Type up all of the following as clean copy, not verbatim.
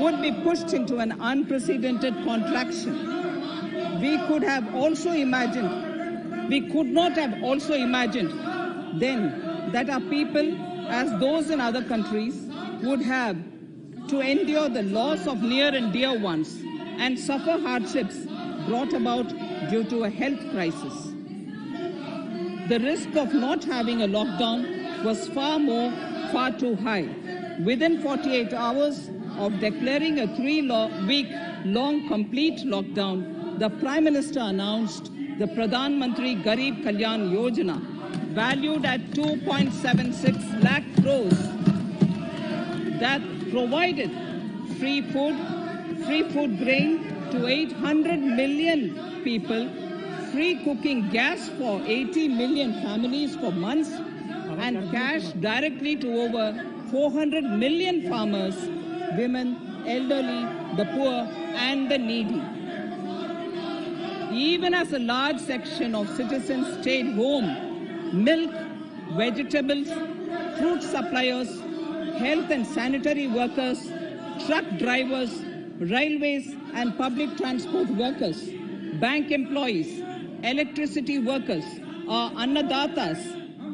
would be pushed into an unprecedented contraction. We could not have also imagined then that our people, as those in other countries, would have to endure the loss of near and dear ones and suffer hardships brought about due to a health crisis. The risk of not having a lockdown was far too high. Within 48 hours of declaring a 3-week-long complete lockdown, the Prime Minister announced the Pradhan Mantri Garib Kalyan Yojana, valued at 2.76 lakh crores, that provided free food grain to 800 million people, free cooking gas for 80 million families for months, and cash directly to over 400 million farmers, women, elderly, the poor, and the needy. Even as a large section of citizens stayed home, milk, vegetables, fruit suppliers, health and sanitary workers, truck drivers, railways and public transport workers, bank employees, electricity workers, our annadatas,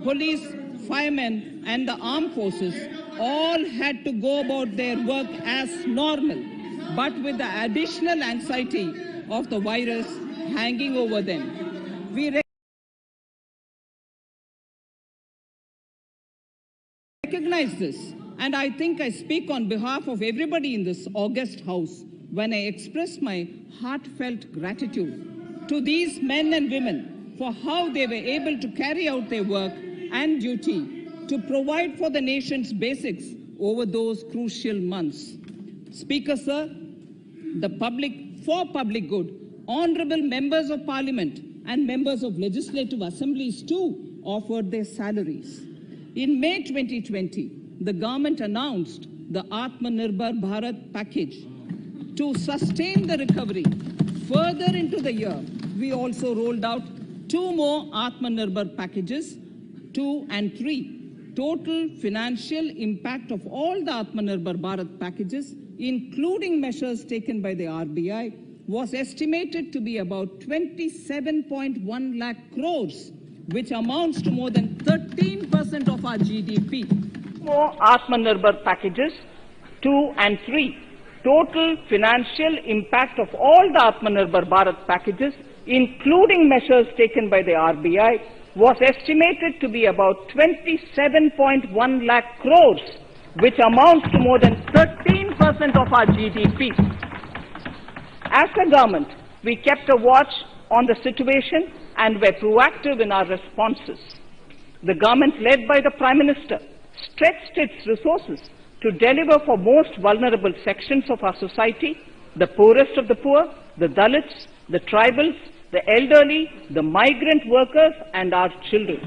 police, firemen and the armed forces all had to go about their work as normal, but with the additional anxiety of the virus hanging over them. We recognize this, and I think I speak on behalf of everybody in this august house when I express my heartfelt gratitude to these men and women for how they were able to carry out their work and duty to provide for the nation's basics over those crucial months. Speaker, sir, for public good, honorable members of parliament and members of legislative assemblies too offered their salaries. In May 2020, the government announced the Atmanirbhar Bharat package. To sustain the recovery further into the year, we also rolled out 2 more Atmanirbhar packages, 2 and 3. Total financial impact of all the Atmanirbhar Bharat packages, including measures taken by the RBI, was estimated to be about 27.1 lakh crores, which amounts to more than 13% of our GDP. More Atmanirbhar packages, 2 and 3. Total financial impact of all the Atmanirbhar Bharat packages, including measures taken by the RBI, was estimated to be about 27.1 lakh crores, which amounts to more than 13% of our GDP. As a government, we kept a watch on the situation and were proactive in our responses. The government, led by the Prime Minister, stretched its resources to deliver for most vulnerable sections of our society, the poorest of the poor, the Dalits, the tribals, the elderly, the migrant workers and our children.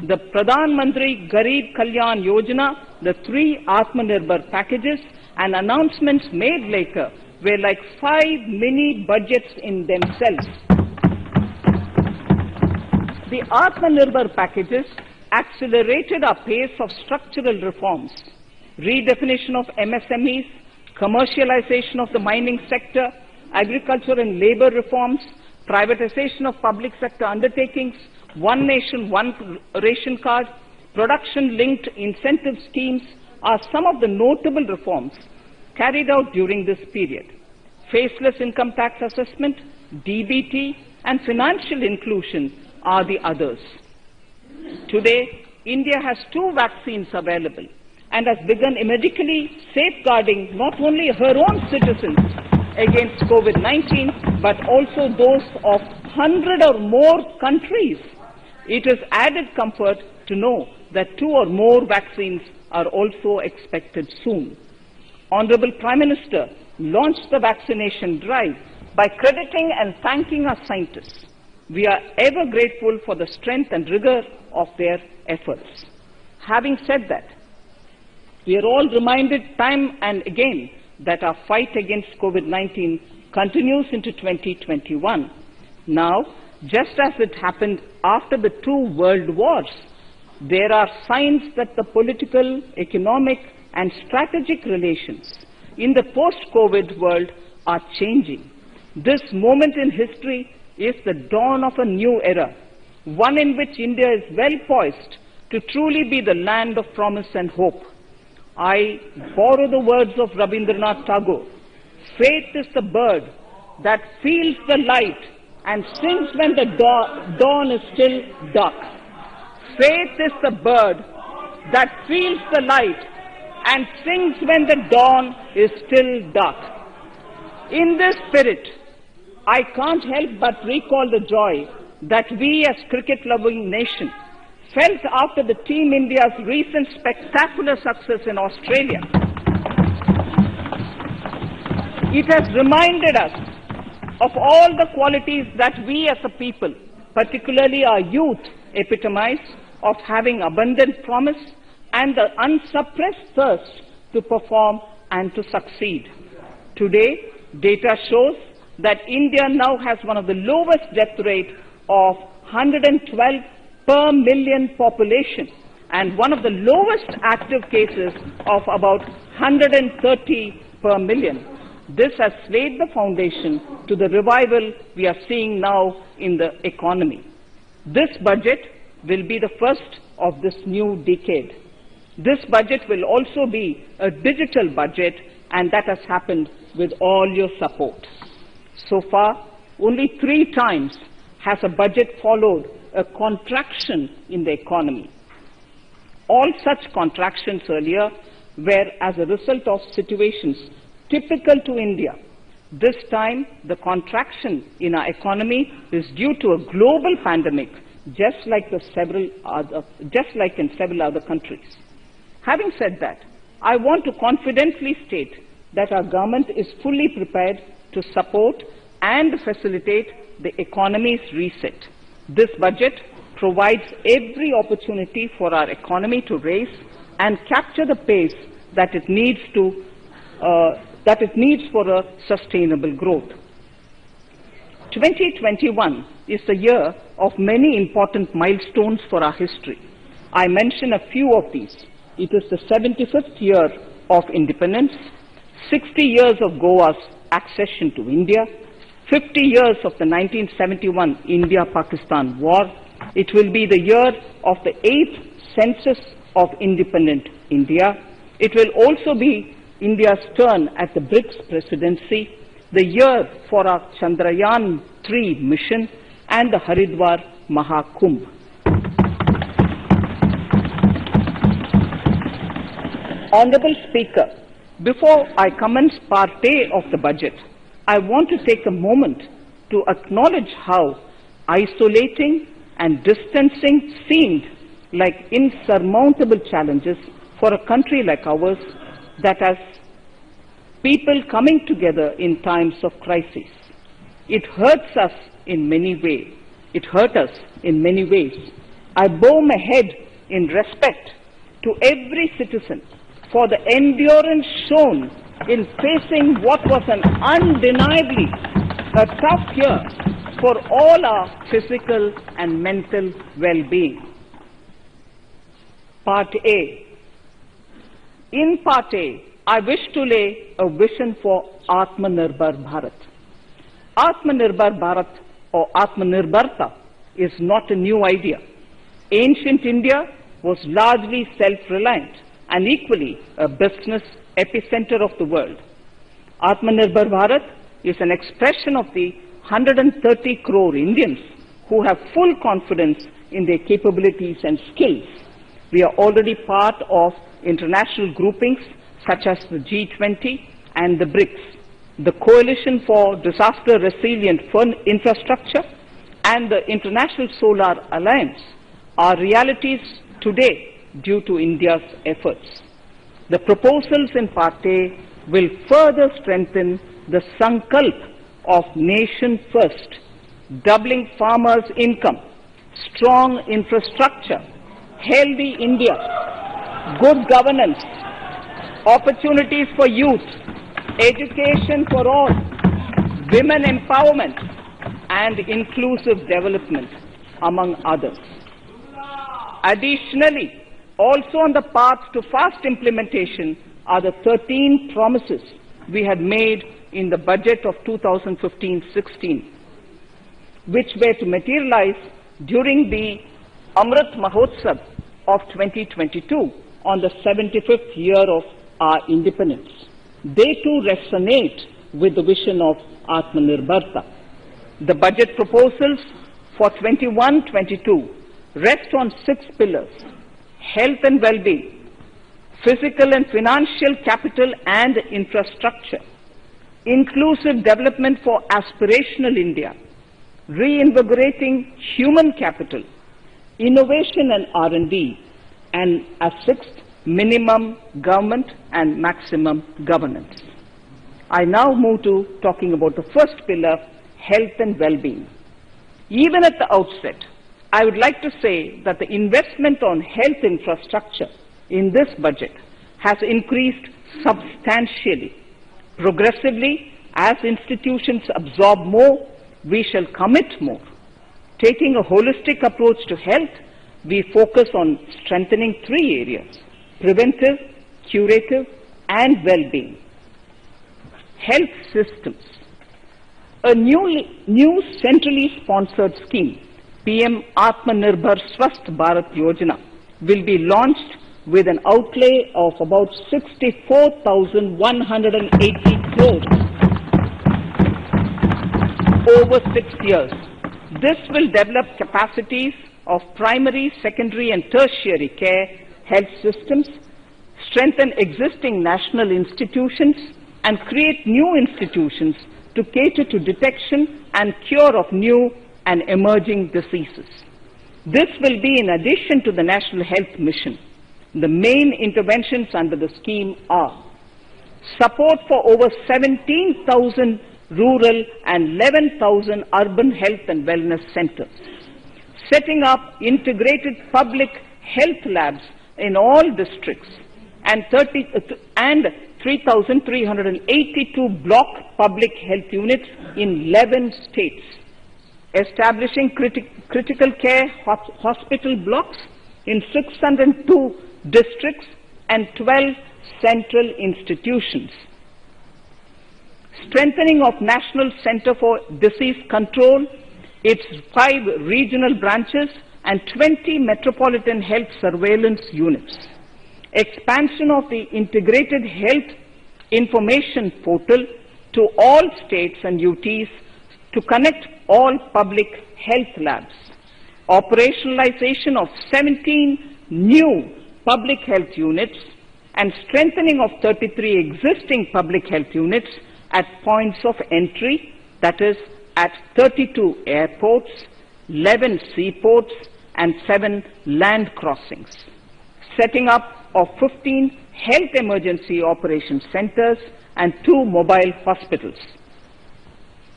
The Pradhan Mantri Garib Kalyan Yojana, the 3 Atmanirbhar packages and announcements made later were like 5 mini budgets in themselves. The Atmanirbhar packages accelerated our pace of structural reforms, redefinition of MSMEs, commercialization of the mining sector, agriculture and labor reforms, privatization of public sector undertakings, one nation, one ration card, production-linked incentive schemes are some of the notable reforms carried out during this period. Faceless income tax assessment, DBT, and financial inclusion are the others. Today, India has 2 vaccines available and has begun medically safeguarding not only her own citizens against COVID-19, but also those of 100 or more countries. It is added comfort to know that 2 or more vaccines are also expected soon. Honorable Prime Minister launched the vaccination drive by crediting and thanking our scientists. We are ever grateful for the strength and rigor of their efforts. Having said that, we are all reminded time and again that our fight against COVID-19 continues into 2021. Now, just as it happened after the 2 world wars, there are signs that the political, economic, and strategic relations, in the post-COVID world are changing. This moment in history is the dawn of a new era, one in which India is well poised to truly be the land of promise and hope. I borrow the words of Rabindranath Tagore. Faith is the bird that feels the light and sings when the dawn is still dark. Faith is the bird that feels the light and sings when the dawn is still dark. In this spirit, I can't help but recall the joy that we as cricket-loving nation felt after the Team India's recent spectacular success in Australia. It has reminded us of all the qualities that we as a people, particularly our youth, epitomize of having abundant promise and the unsuppressed thirst to perform and to succeed. Today, data shows that India now has one of the lowest death rate of 112 per million population and one of the lowest active cases of about 130 per million. This has laid the foundation to the revival we are seeing now in the economy. This budget will be the first of this new decade. This budget will also be a digital budget, and that has happened with all your support. So far, only 3 times has a budget followed a contraction in the economy. All such contractions earlier were as a result of situations typical to India. This time, the contraction in our economy is due to a global pandemic, just like in several other countries. Having said that, I want to confidently state that our government is fully prepared to support and facilitate the economy's reset. This budget provides every opportunity for our economy to raise and capture the pace that it needs for a sustainable growth. 2021 is the year of many important milestones for our history. I mention a few of these. It is the 75th year of independence, 60 years of Goa's accession to India, 50 years of the 1971 India-Pakistan War. It will be the year of the 8th census of independent India. It will also be India's turn at the BRICS presidency, the year for our Chandrayaan-3 mission, and the Haridwar Mahakumbh. Honorable Speaker, before I commence Part A of the budget, I want to take a moment to acknowledge how isolating and distancing seemed like insurmountable challenges for a country like ours that has people coming together in times of crisis. It hurts us in many ways. It hurt us in many ways. I bow my head in respect to every citizen for the endurance shown in facing what was an undeniably a tough year for all our physical and mental well-being. Part A. In Part A, I wish to lay a vision for Atmanirbhar Bharat. Atmanirbhar Bharat or Atmanirbharta is not a new idea. Ancient India was largely self-reliant and equally a business epicenter of the world. Atmanirbhar Bharat is an expression of the 130 crore Indians who have full confidence in their capabilities and skills. We are already part of international groupings such as the G20 and the BRICS, the Coalition for Disaster Resilient Infrastructure, and the International Solar Alliance are realities today due to India's efforts. The proposals in Part A will further strengthen the Sankalp of Nation First, doubling farmers' income, strong infrastructure, healthy India, good governance, opportunities for youth, education for all, women empowerment, and inclusive development, among others. Additionally, also on the path to fast implementation are the 13 promises we had made in the budget of 2015-16, which were to materialize during the Amrit Mahotsav of 2022 on the 75th year of our independence. They too resonate with the vision of Atmanirbharta. The budget proposals for 21-22 rest on 6 pillars: health and well-being, physical and financial capital and infrastructure, inclusive development for aspirational India, reinvigorating human capital, innovation and R&D, and as 6th, minimum government and maximum governance. I now move to talking about the first pillar, health and well-being. Even at the outset, I would like to say that the investment on health infrastructure in this budget has increased substantially. Progressively, as institutions absorb more, we shall commit more. Taking a holistic approach to health, we focus on strengthening 3 areas: preventive, curative, and well-being. Health systems. A new centrally sponsored scheme, PM Atmanirbhar Swasth Bharat Yojana, will be launched with an outlay of about 64,180 crores over 6 years. This will develop capacities of primary, secondary, and tertiary care health systems, strengthen existing national institutions, and create new institutions to cater to detection and cure of new and emerging diseases. This will be in addition to the National Health Mission. The main interventions under the scheme are support for over 17,000 rural and 11,000 urban health and wellness centers, setting up integrated public health labs in all districts, and 3,382 block public health units in 11 states, establishing critical care hospital blocks in 602 districts and 12 central institutions, strengthening of National Center for Disease Control, its 5 regional branches and 20 metropolitan health surveillance units, expansion of the integrated health information portal to all states and UTs to connect all public health labs, operationalization of 17 new public health units, and strengthening of 33 existing public health units at points of entry, that is, at 32 airports, 11 seaports, and 7 land crossings, setting up of 15 health emergency operations centers and 2 mobile hospitals,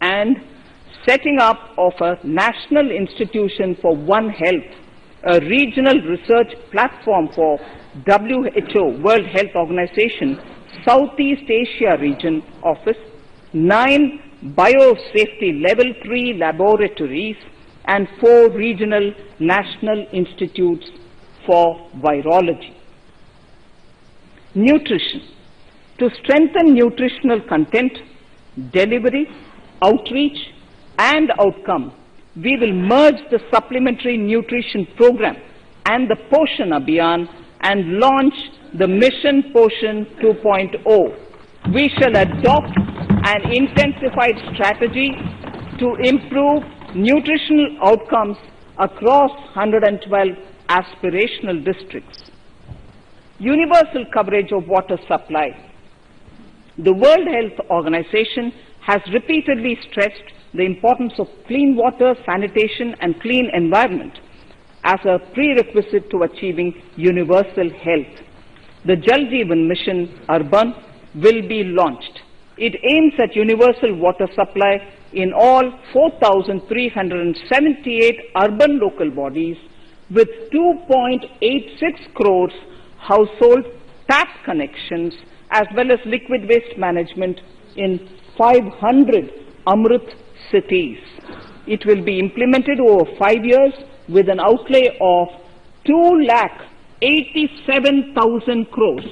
and setting up of a National Institution for One Health, a regional research platform for WHO, World Health Organization, Southeast Asia Region Office, 9 biosafety level 3 laboratories, and 4 regional national institutes for virology. Nutrition. To strengthen nutritional content, delivery, outreach, and outcome, we will merge the supplementary nutrition program and the Poshan Abhiyan and launch the Mission Poshan 2.0. We shall adopt an intensified strategy to improve nutritional outcomes across 112 aspirational districts. Universal coverage of water supply. The World Health Organization has repeatedly stressed the importance of clean water, sanitation, and clean environment as a prerequisite to achieving universal health. The Jal Jeevan Mission Urban will be launched. It aims at universal water supply in all 4,378 urban local bodies with 2.86 crores household tap connections, as well as liquid waste management in 500 Amrit cities. It will be implemented over 5 years with an outlay of 2,87,000 crores.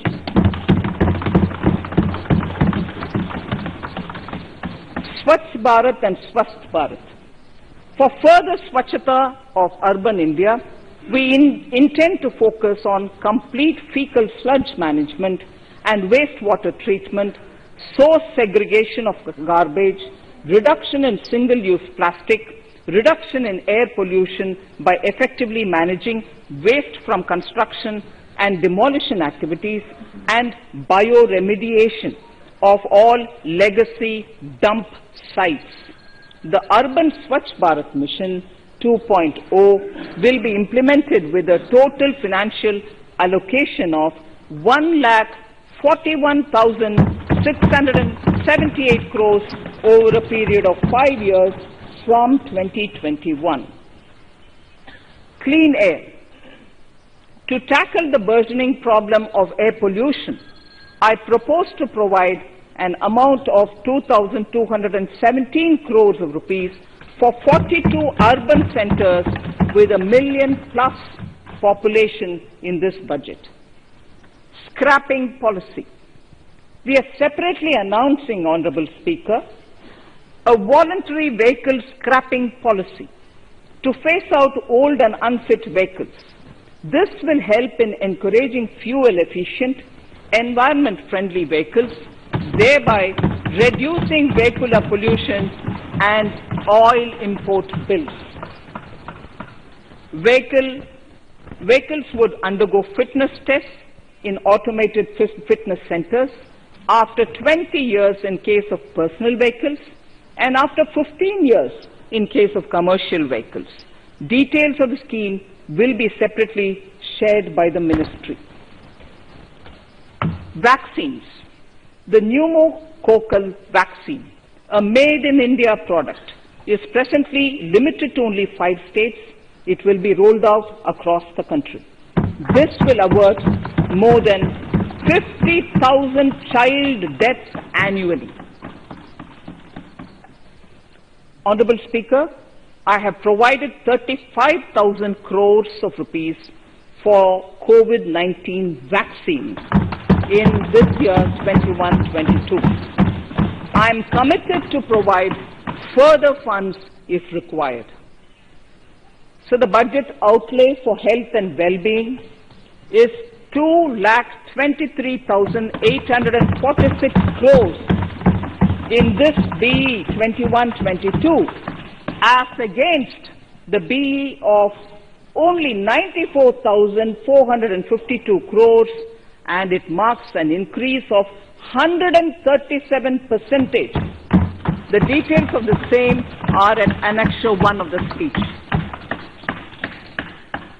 Swachh Bharat and Swasth Bharat. For further Swachhata of urban India, we intend to focus on complete fecal sludge management and wastewater treatment, source segregation of garbage, reduction in single-use plastic, reduction in air pollution by effectively managing waste from construction and demolition activities, and bioremediation of all legacy dump sites. The Urban Swachh Bharat Mission 2.0 will be implemented with a total financial allocation of 1,41,678 crores over a period of 5 years from 2021. Clean air. To tackle the burgeoning problem of air pollution, I propose to provide an amount of 2,217 crores of rupees for 42 urban centers with a million-plus population in this budget. Scrapping policy. We are separately announcing, Honorable Speaker, a voluntary vehicle scrapping policy to phase out old and unfit vehicles. This will help in encouraging fuel-efficient, environment-friendly vehicles, thereby reducing vehicular pollution and oil import bills. Vehicles would undergo fitness tests in automated fitness centers after 20 years in case of personal vehicles and after 15 years in case of commercial vehicles. Details of the scheme will be separately shared by the ministry. Vaccines. The pneumococcal vaccine, a made-in-India product, is presently limited to only 5 states. It will be rolled out across the country. This will avert more than 50,000 child deaths annually. Honorable Speaker, I have provided 35,000 crores of rupees for COVID-19 vaccines in this year 21-22. I am committed to provide further funds if required. So the budget outlay for health and well-being is 2,23,846 crores in this BE 21-22 as against the BE of only 94,452 crores, and it marks an increase of 137%. The details of the same are at Annexure 1 of the speech.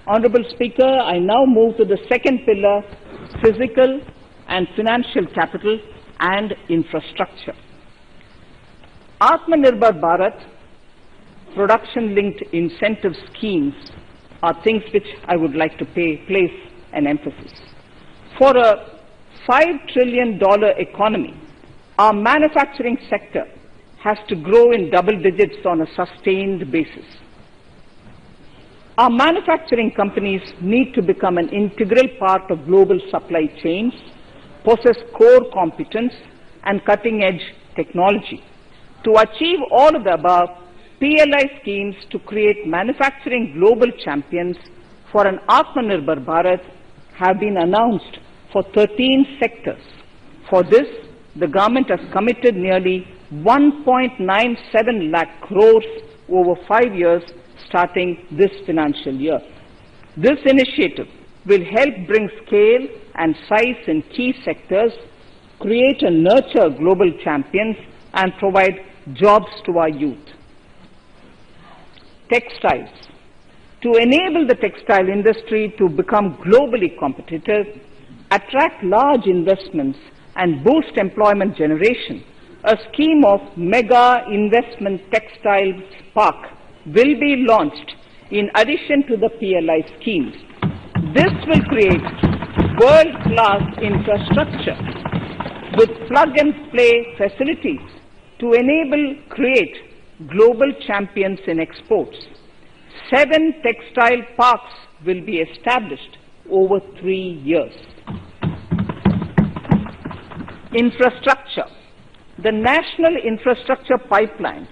Honorable Speaker, I now move to the second pillar, physical and financial capital and infrastructure. Atmanirbhar Bharat, production-linked incentive schemes are things which I would like to place an emphasis. For a $5 trillion economy, our manufacturing sector has to grow in double digits on a sustained basis. Our manufacturing companies need to become an integral part of global supply chains, possess core competence and cutting-edge technology. To achieve all of the above, PLI schemes to create manufacturing global champions for an Atmanirbhar Bharat have been announced for 13 sectors. For this, the government has committed nearly 1.97 lakh crores over 5 years starting this financial year. This initiative will help bring scale and size in key sectors, create and nurture global champions, and provide jobs to our youth. Textiles. To enable the textile industry to become globally competitive, attract large investments, and boost employment generation, a scheme of Mega Investment Textile Park will be launched in addition to the PLI schemes. This will create world-class infrastructure with plug-and-play facilities to create global champions in exports. 7 textile parks will be established over 3 years. Infrastructure. The National Infrastructure Pipeline,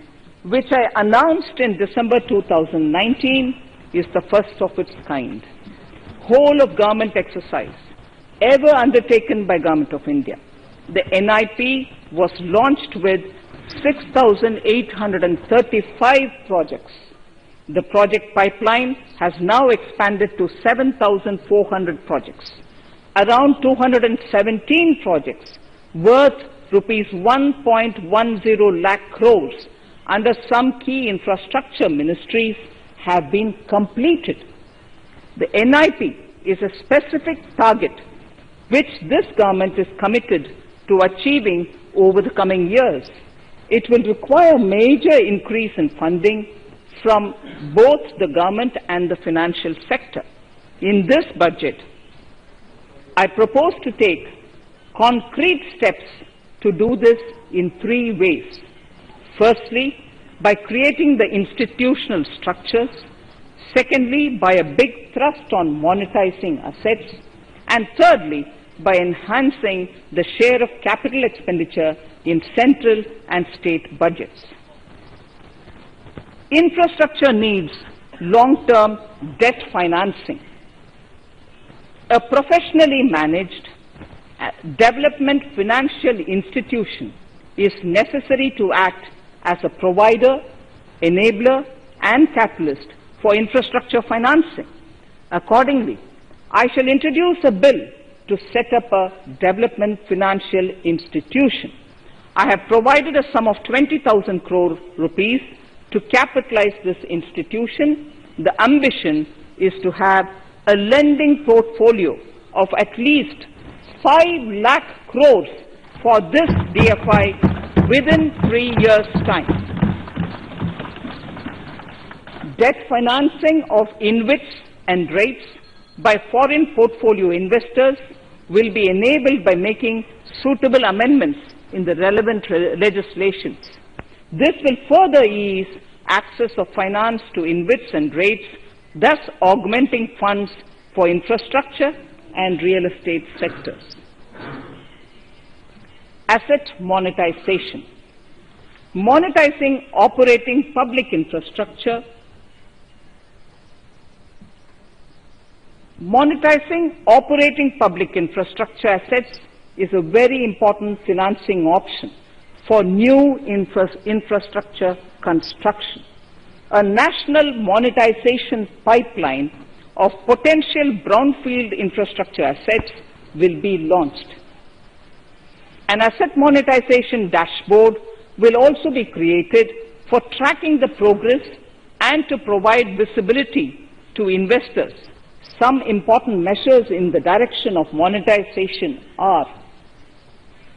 which I announced in December 2019, is the first of its kind. Whole of government exercise ever undertaken by Government of India. The NIP was launched with 6,835 projects. The project pipeline has now expanded to 7,400 projects. Around 217 projects worth rupees 1.10 lakh crores under some key infrastructure ministries have been completed. The NIP is a specific target which this government is committed to achieving over the coming years. It will require major increase in funding from both the government and the financial sector. In this budget, I propose to take concrete steps to do this in 3 ways. Firstly, by creating the institutional structures. Secondly, by a big thrust on monetizing assets. And thirdly, by enhancing the share of capital expenditure in central and state budgets. Infrastructure needs long-term debt financing. A professionally managed development financial institution is necessary to act as a provider, enabler, and catalyst for infrastructure financing. Accordingly, I shall introduce a bill to set up a development financial institution. I have provided a sum of 20,000 crore rupees to capitalize this institution. The ambition is to have a lending portfolio of at least 5 lakh crores for this DFI within 3 years' time. Debt financing of InvITs and REITs by foreign portfolio investors will be enabled by making suitable amendments in the relevant legislations. This will further ease access of finance to InvITs and REITs, thus augmenting funds for infrastructure and real estate sectors. Asset monetization. Monetizing operating public infrastructure. Monetizing operating public infrastructure assets is a very important financing option for new infrastructure construction. A national monetization pipeline of potential brownfield infrastructure assets will be launched. An asset monetization dashboard will also be created for tracking the progress and to provide visibility to investors. Some important measures in the direction of monetization are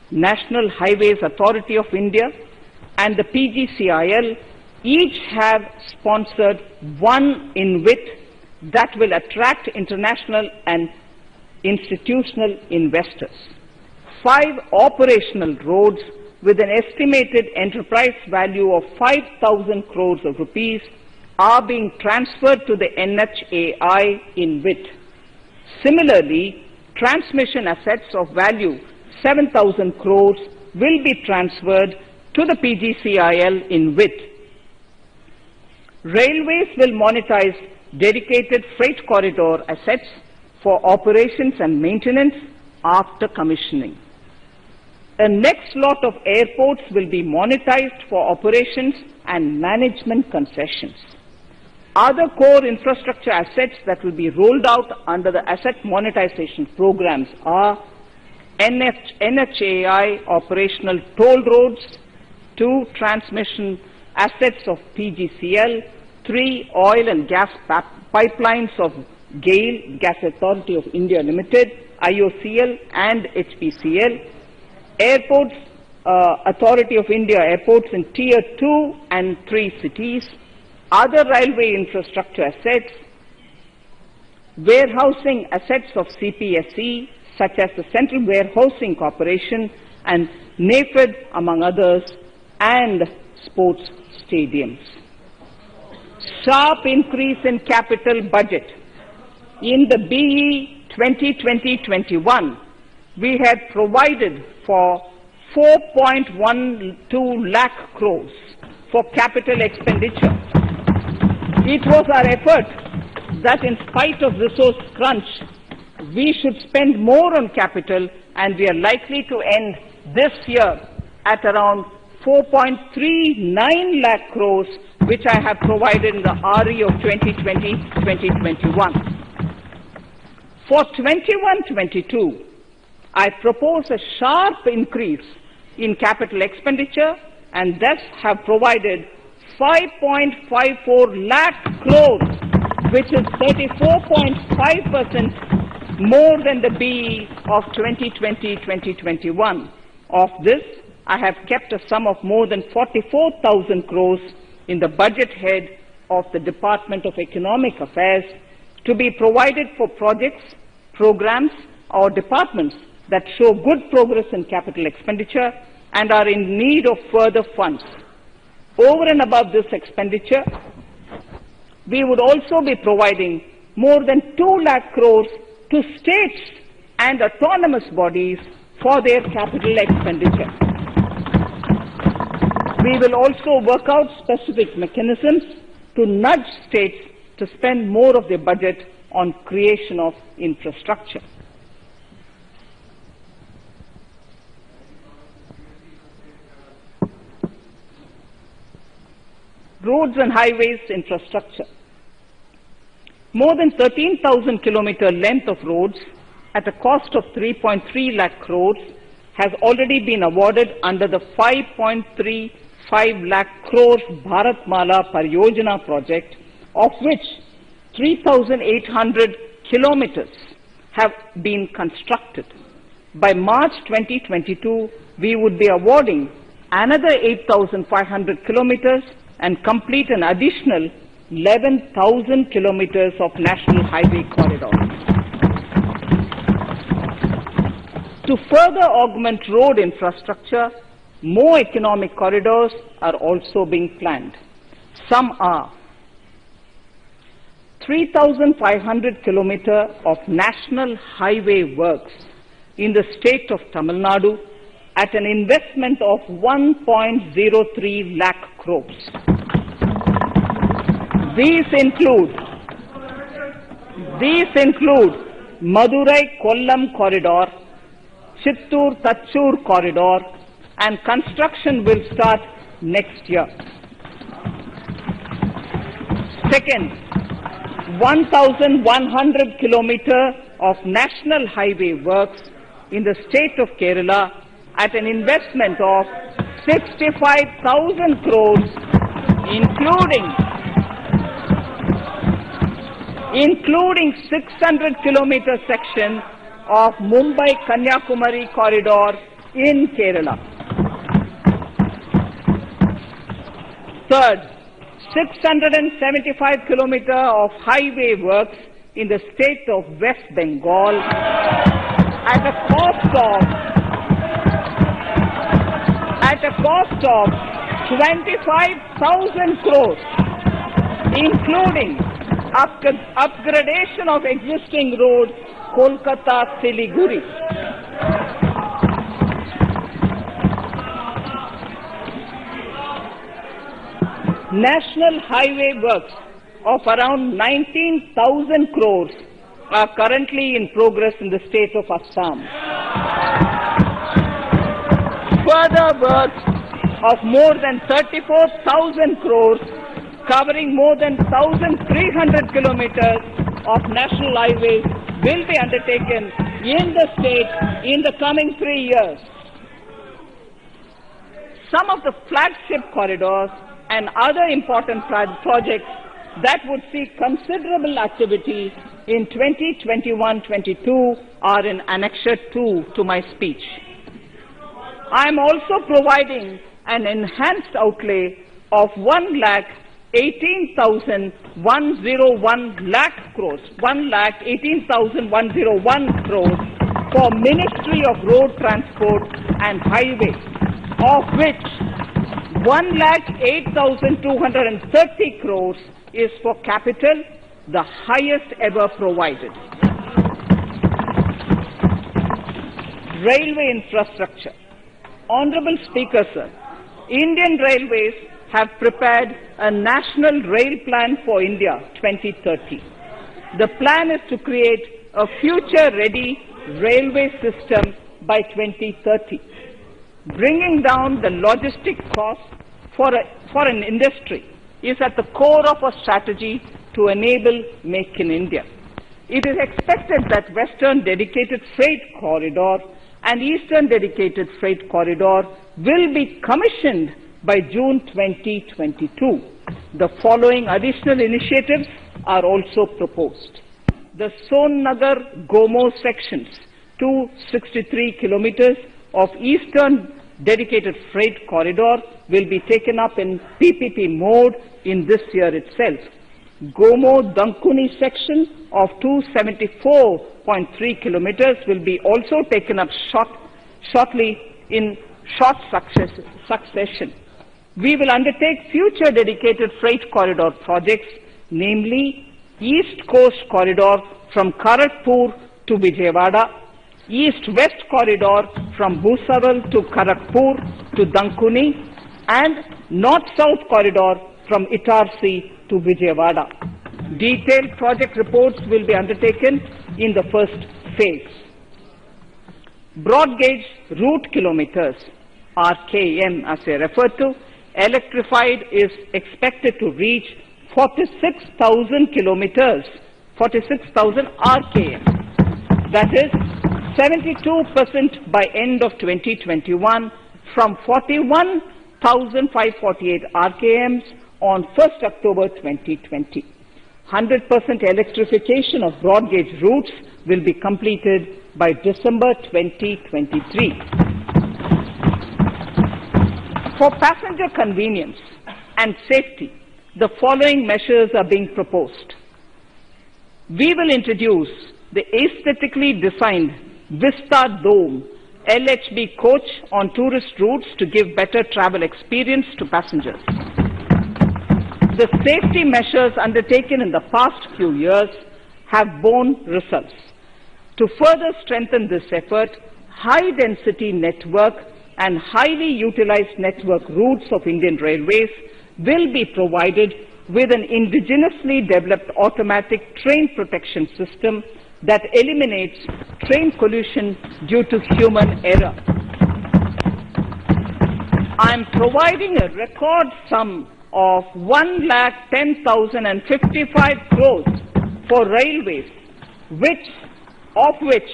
National Highways Authority of India and the PGCIL each have sponsored one InvIT that will attract international and institutional investors. 5 operational roads with an estimated enterprise value of 5,000 crores of rupees are being transferred to the NHAI InvIT. Similarly, transmission assets of value 7,000 crores will be transferred to the PGCIL InvIT. Railways will monetize dedicated freight corridor assets for operations and maintenance after commissioning. A next lot of airports will be monetized for operations and management concessions. Other core infrastructure assets that will be rolled out under the asset monetization programs are NHAI operational toll roads, 2 transmission assets of PGCL, 3 oil and gas pipelines of GAIL, Gas Authority of India Limited, IOCL and HPCL, Airports Authority of India airports in Tier 2 and 3 cities, other railway infrastructure assets, warehousing assets of CPSE such as the Central Warehousing Corporation and NAFED among others, and sports stadiums. Sharp increase in capital budget. In the BE 2020-21, we had provided for 4.12 lakh crores for capital expenditure. It was our effort that in spite of resource crunch, we should spend more on capital, and we are likely to end this year at around 4.39 lakh crores, which I have provided in the RE of 2020-2021. For 21-22, I propose a sharp increase in capital expenditure and thus have provided 5.54 lakh crores, which is 34.5% more than the BE of 2020-2021. Of this, I have kept a sum of more than 44,000 crores in the budget head of the Department of Economic Affairs to be provided for projects, programs, or departments that show good progress in capital expenditure and are in need of further funds. Over and above this expenditure, we would also be providing more than 2 lakh crores to states and autonomous bodies for their capital expenditure. We will also work out specific mechanisms to nudge states to spend more of their budget on creation of infrastructure. Roads and highways infrastructure. More than 13,000 kilometer length of roads at a cost of 3.3 lakh crores has already been awarded under the 5.35 lakh crores Bharatmala Pariyojana project, of which 3,800 kilometers have been constructed. By March 2022, we would be awarding another 8,500 kilometers and complete an additional 11,000 kilometers of national highway corridors. To further augment road infrastructure, more economic corridors are also being planned. Some are 3,500 kilometers of national highway works in the state of Tamil Nadu at an investment of 1.03 lakh crores. These include Madurai-Kollam corridor, Chittoor-Tachur corridor, and construction will start next year. Second, 1,100 kilometers of national highway works in the state of Kerala at an investment of 65,000 crores, including 600 kilometer section of Mumbai-Kanyakumari corridor in Kerala. Third, 675 kilometers of highway works in the state of West Bengal at a cost of 25,000 crores, including upgradation of existing road Kolkata-Siliguri. National highway works of around 19,000 crores are currently in progress in the state of Assam. Further works of more than 34,000 crores covering more than 1,300 kilometers of national highways will be undertaken in the state in the coming 3 years. Some of the flagship corridors and other important projects that would see considerable activity in 2021-22 are in Annexure 2 to my speech. I am also providing an enhanced outlay of 1,18,101 lakh crores, 1,18,101 crores for Ministry of Road Transport and Highways, of which 1,08,230 crores is for capital, the highest ever provided. Railway infrastructure. Honorable Speaker, sir, Indian Railways have prepared a National Rail Plan for India 2030. The plan is to create a future-ready railway system by 2030. Bringing down the logistic costs for an industry is at the core of our strategy to enable Make in India. It is expected that Western Dedicated Freight Corridor and Eastern Dedicated Freight Corridor will be commissioned by June 2022. The following additional initiatives are also proposed. The Sonnagar-Gomo sections, 263 kilometers of Eastern Dedicated Freight Corridor, will be taken up in PPP mode in this year itself. Gomo-Dankuni section of 274.3 kilometers will be also taken up shortly in short succession. We will undertake future dedicated freight corridor projects, namely East Coast Corridor from Kharagpur to Vijayawada, East-West Corridor from Bhusaval to Kharagpur to Dankuni, and North-South Corridor from Itarsi to Vijayawada. Detailed project reports will be undertaken in the first phase. Broad gauge route kilometers, RKM as I referred to, electrified is expected to reach 46,000 kilometers, 46,000 RKM. That is 72% by end of 2021 from 41,548 RKMs on 1st October 2020. 100% electrification of broad gauge routes will be completed by December 2023. For passenger convenience and safety, the following measures are being proposed. We will introduce the aesthetically designed Vista Dome LHB coach on tourist routes to give better travel experience to passengers. The safety measures undertaken in the past few years have borne results. To further strengthen this effort, high-density network and highly utilized network routes of Indian Railways will be provided with an indigenously developed automatic train protection system that eliminates train collision due to human error. I am providing a record sum of 1,10,055 crores for railways, of which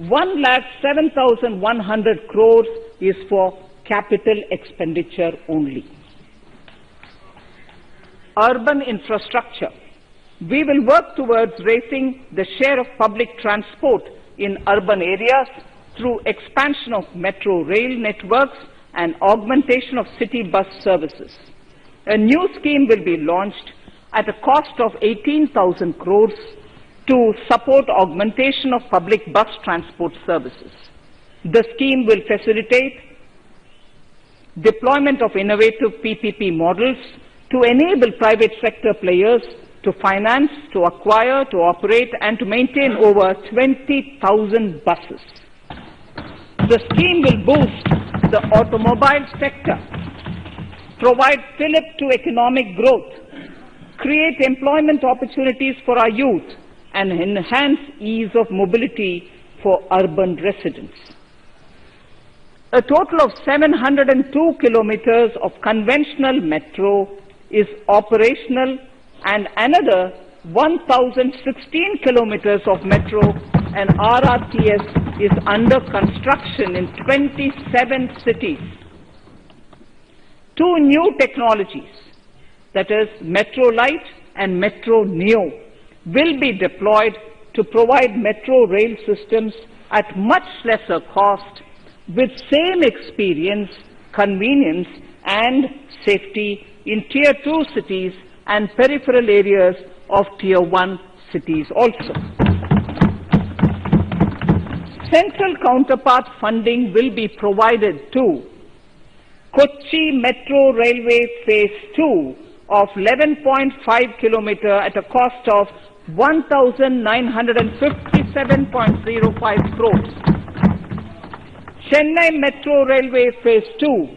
1,07,100 crores is for capital expenditure only. Urban infrastructure. We will work towards raising the share of public transport in urban areas through expansion of metro rail networks and augmentation of city bus services. A new scheme will be launched at a cost of 18,000 crores to support augmentation of public bus transport services. The scheme will facilitate deployment of innovative PPP models to enable private sector players to finance, to acquire, to operate, and to maintain over 20,000 buses. The scheme will boost the automobile sector, provide fillip to economic growth, create employment opportunities for our youth, and enhance ease of mobility for urban residents. A total of 702 kilometers of conventional metro is operational, and another 1,016 kilometers of metro and RRTS is under construction in 27 cities. Two new technologies, that is Metro Light and Metro Neo, will be deployed to provide metro rail systems at much lesser cost with same experience, convenience and safety in Tier 2 cities and peripheral areas of Tier 1 cities also. Central counterpart funding will be provided to Kochi Metro Railway Phase 2 of 11.5 kilometer at a cost of 1,957.05 crores. Chennai Metro Railway Phase 2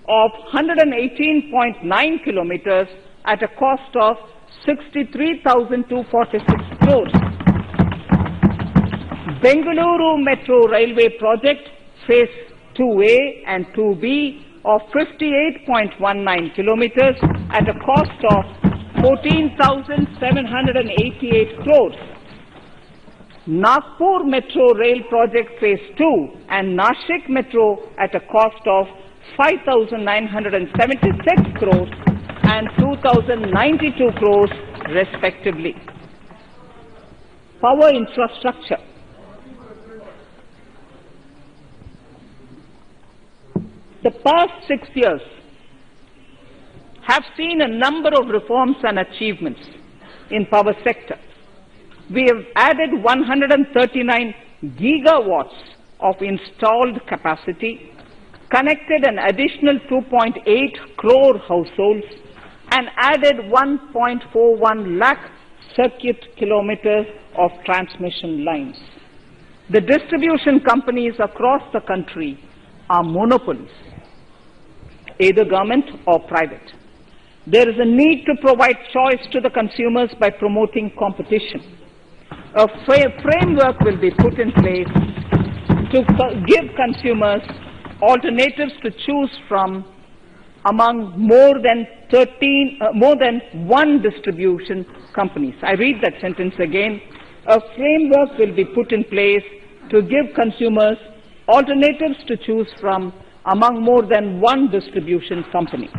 of 118.9 kilometers at a cost of 63,246 crores. Bengaluru Metro Railway Project Phase 2A and 2B of 58.19 kilometers at a cost of 14,788 crores. Nagpur Metro Rail Project Phase 2 and Nashik Metro at a cost of 5,976 crores and 2,092 crores respectively. Power infrastructure. The past 6 years have seen a number of reforms and achievements in power sector. We have added 139 gigawatts of installed capacity, connected an additional 2.8 crore households, and added 1.41 lakh circuit kilometers of transmission lines. The distribution companies across the country are monopolies, either government or private. There is a need to provide choice to the consumers by promoting competition. A framework will be put in place to give consumers alternatives to choose from among more than one distribution companies. I read that sentence again. A framework will be put in place to give consumers alternatives to choose from among more than one distribution company.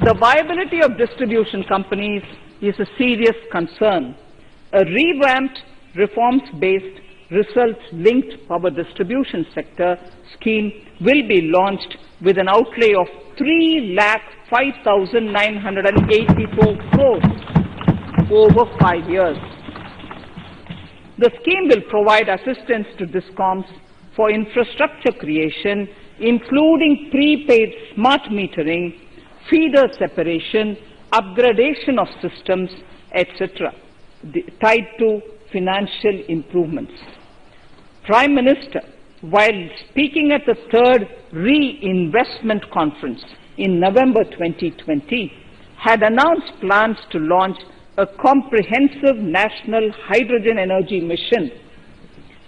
The viability of distribution companies is a serious concern. A revamped, reforms-based, results-linked power distribution sector scheme will be launched with an outlay of 3,05,984 crores over 5 years. The scheme will provide assistance to DISCOMs for infrastructure creation, including prepaid smart metering, feeder separation, upgradation of systems, etc., tied to financial improvements. Prime Minister, while speaking at the third Reinvestment Conference in November 2020, had announced plans to launch a comprehensive national hydrogen energy mission.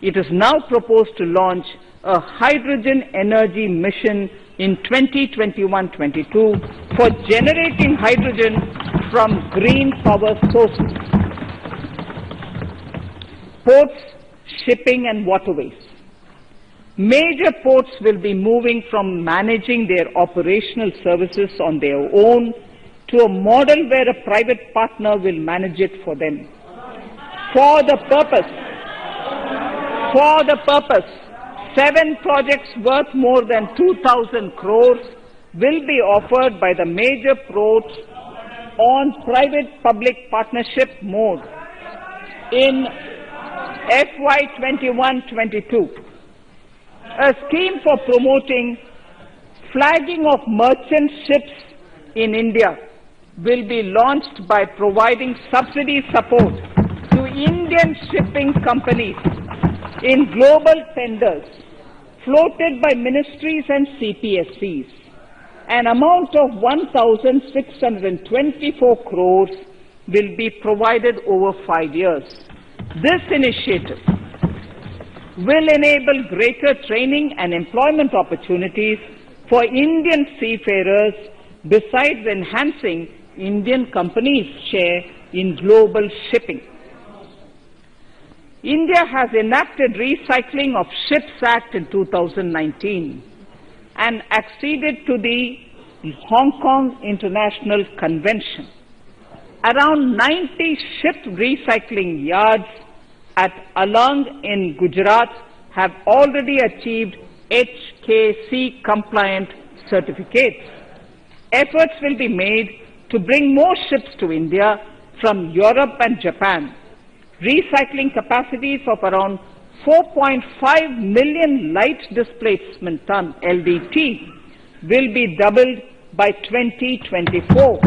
It is now proposed to launch a hydrogen energy mission in 2021-22 for generating hydrogen from green power sources. Ports, shipping and waterways. Major ports will be moving from managing their operational services on their own to a model where a private partner will manage it for them. For the purpose, 7 projects worth more than 2,000 crores will be offered by the major ports on private-public partnership mode in FY 21-22. A scheme for promoting flagging of merchant ships in India will be launched by providing subsidy support to Indian shipping companies in global tenders floated by ministries and CPSCs. An amount of 1,624 crores will be provided over 5 years. This initiative will enable greater training and employment opportunities for Indian seafarers, besides enhancing Indian companies' share in global shipping. India has enacted Recycling of Ships Act in 2019 and acceded to the Hong Kong International Convention. Around 90 ship recycling yards at Alang in Gujarat have already achieved HKC compliant certificates. Efforts will be made to bring more ships to India from Europe and Japan. Recycling capacities of around 4.5 million light displacement ton LDT will be doubled by 2024.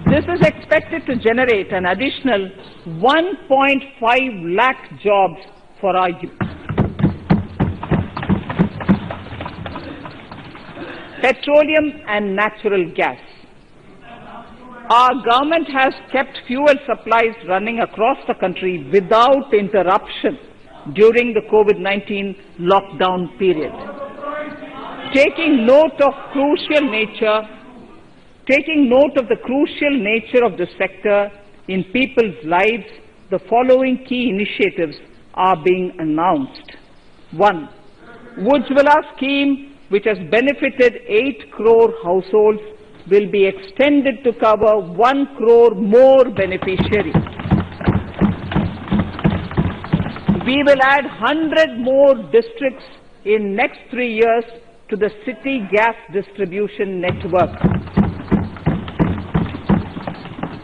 This is expected to generate an additional 1.5 lakh jobs for our youth. petroleum and natural gas. Our government has kept fuel supplies running across the country without interruption during the COVID-19 lockdown period. Taking note of the crucial nature of the sector in people's lives, the following key initiatives are being announced. 1. Ujjwala scheme, which has benefited 8 crore households, will be extended to cover 1 crore more beneficiaries. We will add 100 more districts in next 3 years to the city gas distribution network.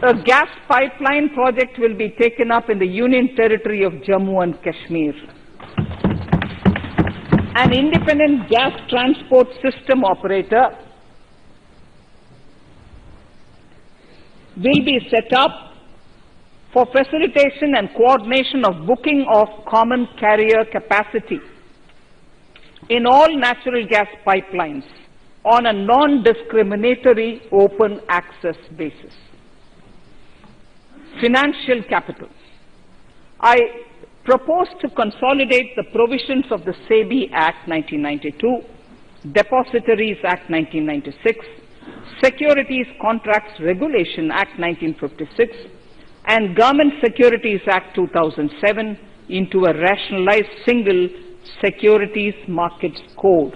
A gas pipeline project will be taken up in the Union Territory of Jammu and Kashmir. An independent gas transport system operator will be set up for facilitation and coordination of booking of common carrier capacity in all natural gas pipelines on a non-discriminatory open access basis. Financial capital. I propose to consolidate the provisions of the SEBI Act 1992, Depositories Act 1996, Securities Contracts Regulation Act 1956, and Government Securities Act 2007 into a rationalized single securities markets code.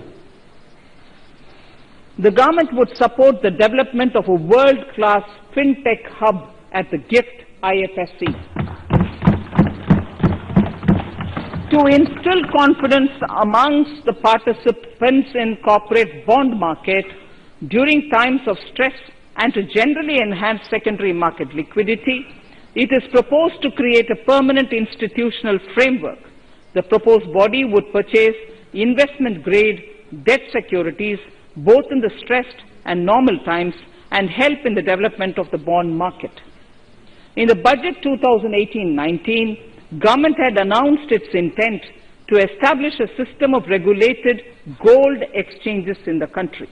The government would support the development of a world-class fintech hub at the GIFT IFSC. To instill confidence amongst the participants in corporate bond market during times of stress and to generally enhance secondary market liquidity, it is proposed to create a permanent institutional framework. The proposed body would purchase investment-grade debt securities both in the stressed and normal times and help in the development of the bond market. In the budget 2018-19, government had announced its intent to establish a system of regulated gold exchanges in the country.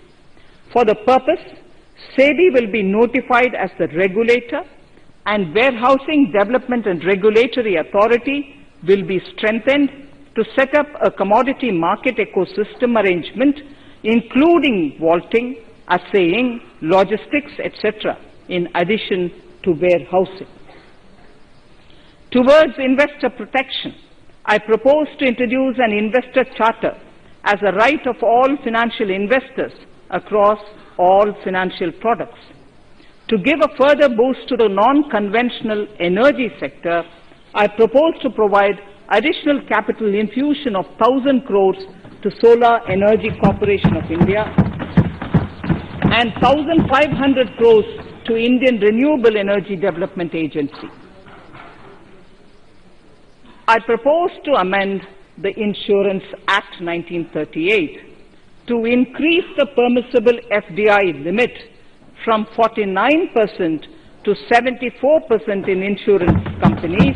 For the purpose, SEBI will be notified as the regulator, and Warehousing Development and Regulatory Authority will be strengthened to set up a commodity market ecosystem arrangement, including vaulting, assaying, logistics, etc., in addition to warehousing. Towards investor protection, I propose to introduce an investor charter as a right of all financial investors across all financial products. To give a further boost to the non-conventional energy sector, I propose to provide additional capital infusion of 1,000 crores to Solar Energy Corporation of India and 1,500 crores to Indian Renewable Energy Development Agency. I propose to amend the Insurance Act 1938 to increase the permissible FDI limit from 49% to 74% in insurance companies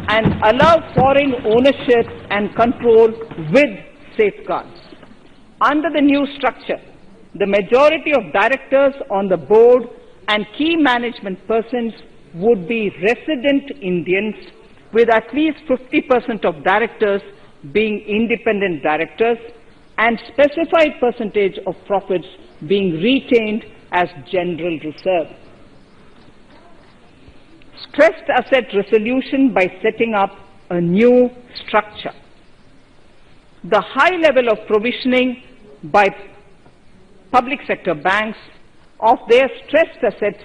and allow foreign ownership and control with safeguards. Under the new structure, the majority of directors on the board and key management persons would be resident Indians, with at least 50% of directors being independent directors and specified percentage of profits being retained as general reserve. Stressed asset resolution by setting up a new structure. The high level of provisioning by public sector banks of their stressed assets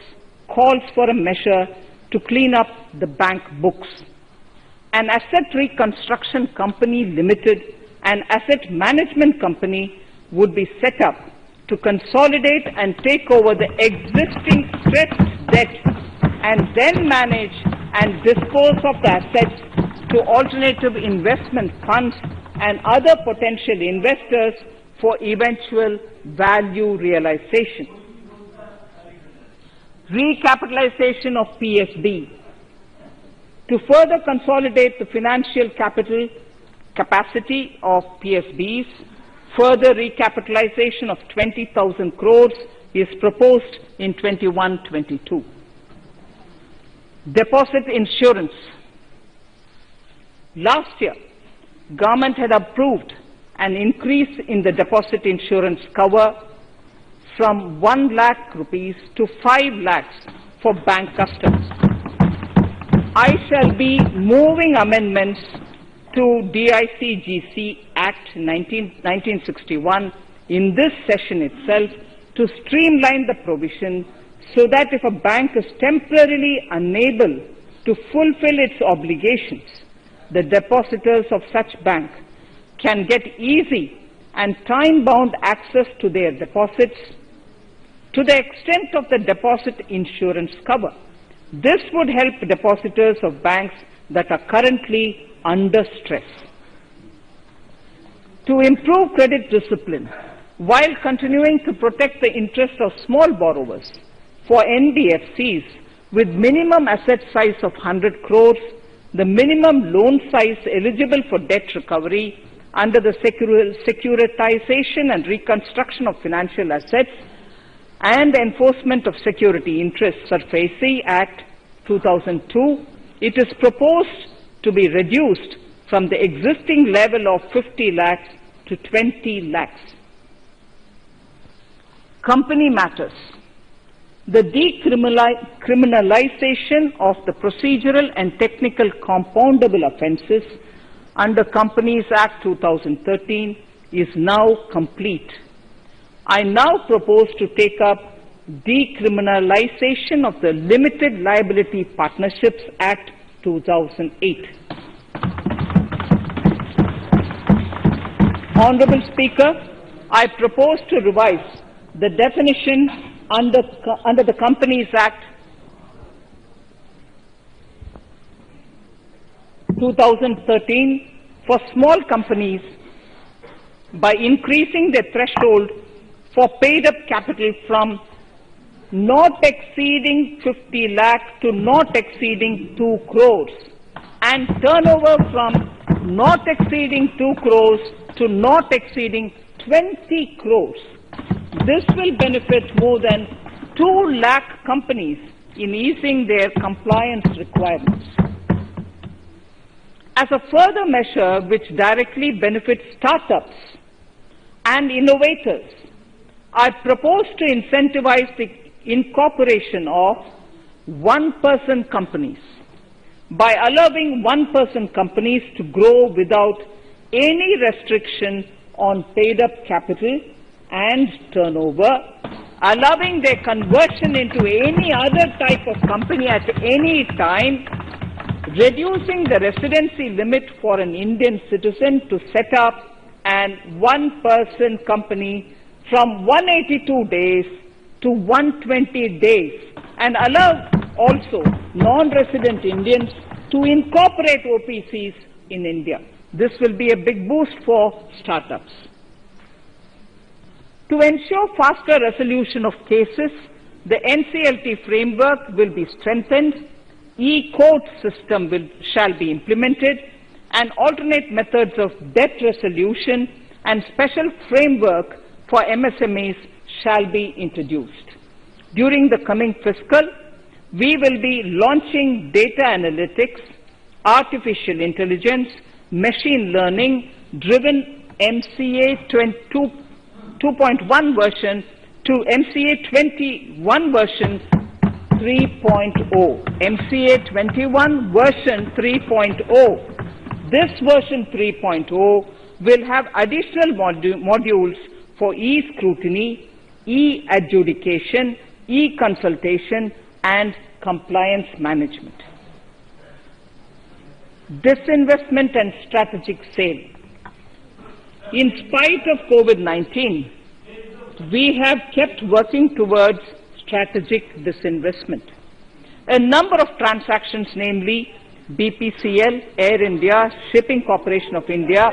calls for a measure to clean up the bank books. An asset reconstruction company limited and asset management company would be set up to consolidate and take over the existing stressed debt and then manage and dispose of the assets to alternative investment funds and other potential investors for eventual value realization. Recapitalization of PSB. To further consolidate the financial capital capacity of PSBs, Further recapitalization of 20,000 crores is proposed in 21-22. Deposit insurance. Last year, government had approved an increase in the deposit insurance cover from 1 lakh rupees to 5 lakhs for bank customers. I shall be moving amendments to DICGC Act 1961 in this session itself to streamline the provision so that if a bank is temporarily unable to fulfill its obligations, the depositors of such bank can get easy and time-bound access to their deposits to the extent of the deposit insurance cover. This would help depositors of banks that are currently under stress. To improve credit discipline, while continuing to protect the interests of small borrowers, for NBFCs with minimum asset size of 100 crores, the minimum loan size eligible for debt recovery under the Securitization and Reconstruction of Financial Assets and Enforcement of Security Interests Frbm Act 2002, it is proposed to be reduced from the existing level of 50 lakhs to 20 lakhs. Company matters. The decriminalization of the procedural and technical compoundable offences under Companies Act 2013 is now complete. I now propose to take up decriminalization of the Limited Liability Partnerships Act 2008. Honourable Speaker, I propose to revise the definition under the Companies Act 2013 for small companies by increasing the threshold for paid-up capital from not exceeding 50 lakh to not exceeding 2 crores and turnover from not exceeding 2 crores to not exceeding 20 crores. This will benefit more than 2 lakh companies in easing their compliance requirements. As a further measure which directly benefits startups and innovators, I propose to incentivize the incorporation of one-person companies by allowing one-person companies to grow without any restriction on paid-up capital and turnover, allowing their conversion into any other type of company at any time, reducing the residency limit for an Indian citizen to set up an one-person company from 182 days to 120 days, and allow also non-resident Indians to incorporate OPCs in India. This will be a big boost for startups. To ensure faster resolution of cases, the NCLT framework will be strengthened, e-court system shall be implemented, and alternate methods of debt resolution and special framework for MSMEs shall be introduced. During the coming fiscal, we will be launching data analytics, artificial intelligence, machine learning driven MCA 2.1 version to MCA 21 version 3.0. MCA 21 version 3.0. This version 3.0 will have additional modules for e-scrutiny, e-adjudication, e-consultation, and compliance management. Disinvestment and strategic sale. In spite of COVID-19, we have kept working towards strategic disinvestment. A number of transactions, namely BPCL, Air India, Shipping Corporation of India,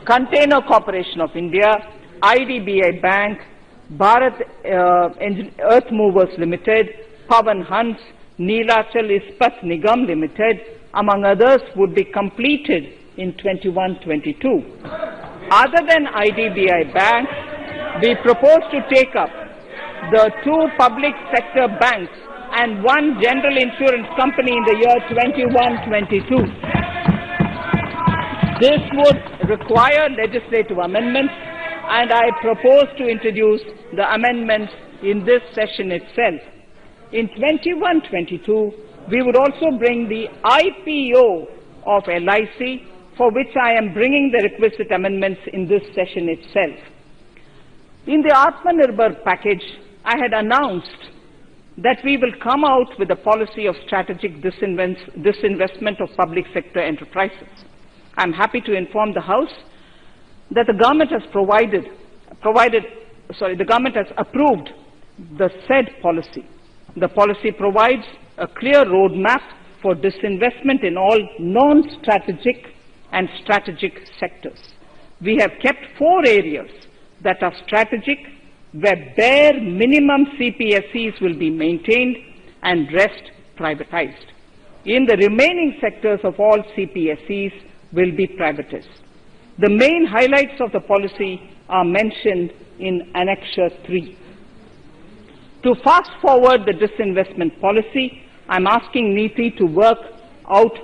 Container Corporation of India, IDBI Bank, Bharat Earth Movers Limited, Pavan Hans, Neelachal Ispat Nigam Limited, among others, would be completed in 21-22. Other than IDBI banks, we propose to take up the 2 public sector banks and 1 general insurance company in the year 21-22. This would require legislative amendments, and I propose to introduce the amendments in this session itself. In 21-22, we would also bring the IPO of LIC, for which I am bringing the requisite amendments in this session itself. In the Atmanirbhar package, I had announced that we will come out with a policy of strategic disinvestment of public sector enterprises. I am happy to inform the House that the government has the government has approved the said policy. The policy provides a clear roadmap for disinvestment in all non-strategic and strategic sectors. We have kept 4 areas that are strategic, where bare minimum CPSEs will be maintained and rest privatized. In the remaining sectors of all CPSEs will be privatized. The main highlights of the policy are mentioned in Annexure 3. To fast forward the disinvestment policy, I am asking NITI to work out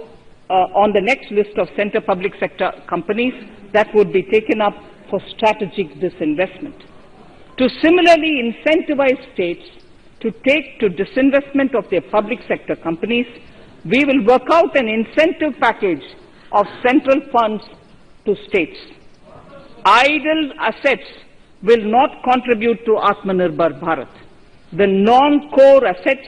on the next list of centre public sector companies that would be taken up for strategic disinvestment. To similarly incentivize states to take to disinvestment of their public sector companies, we will work out an incentive package of central funds to states. Idle assets will not contribute to Atmanirbhar Bharat. The non-core assets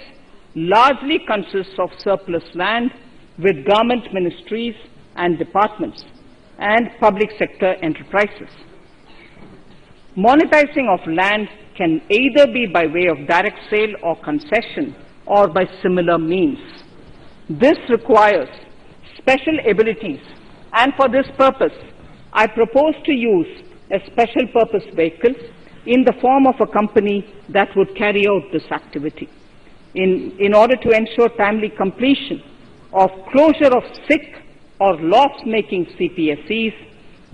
largely consist of surplus land with government ministries and departments and public sector enterprises. Monetizing of land can either be by way of direct sale or concession or by similar means. This requires special abilities, and for this purpose, I propose to use a special purpose vehicle in the form of a company that would carry out this activity. In order to ensure timely completion of closure of sick or loss-making CPSEs,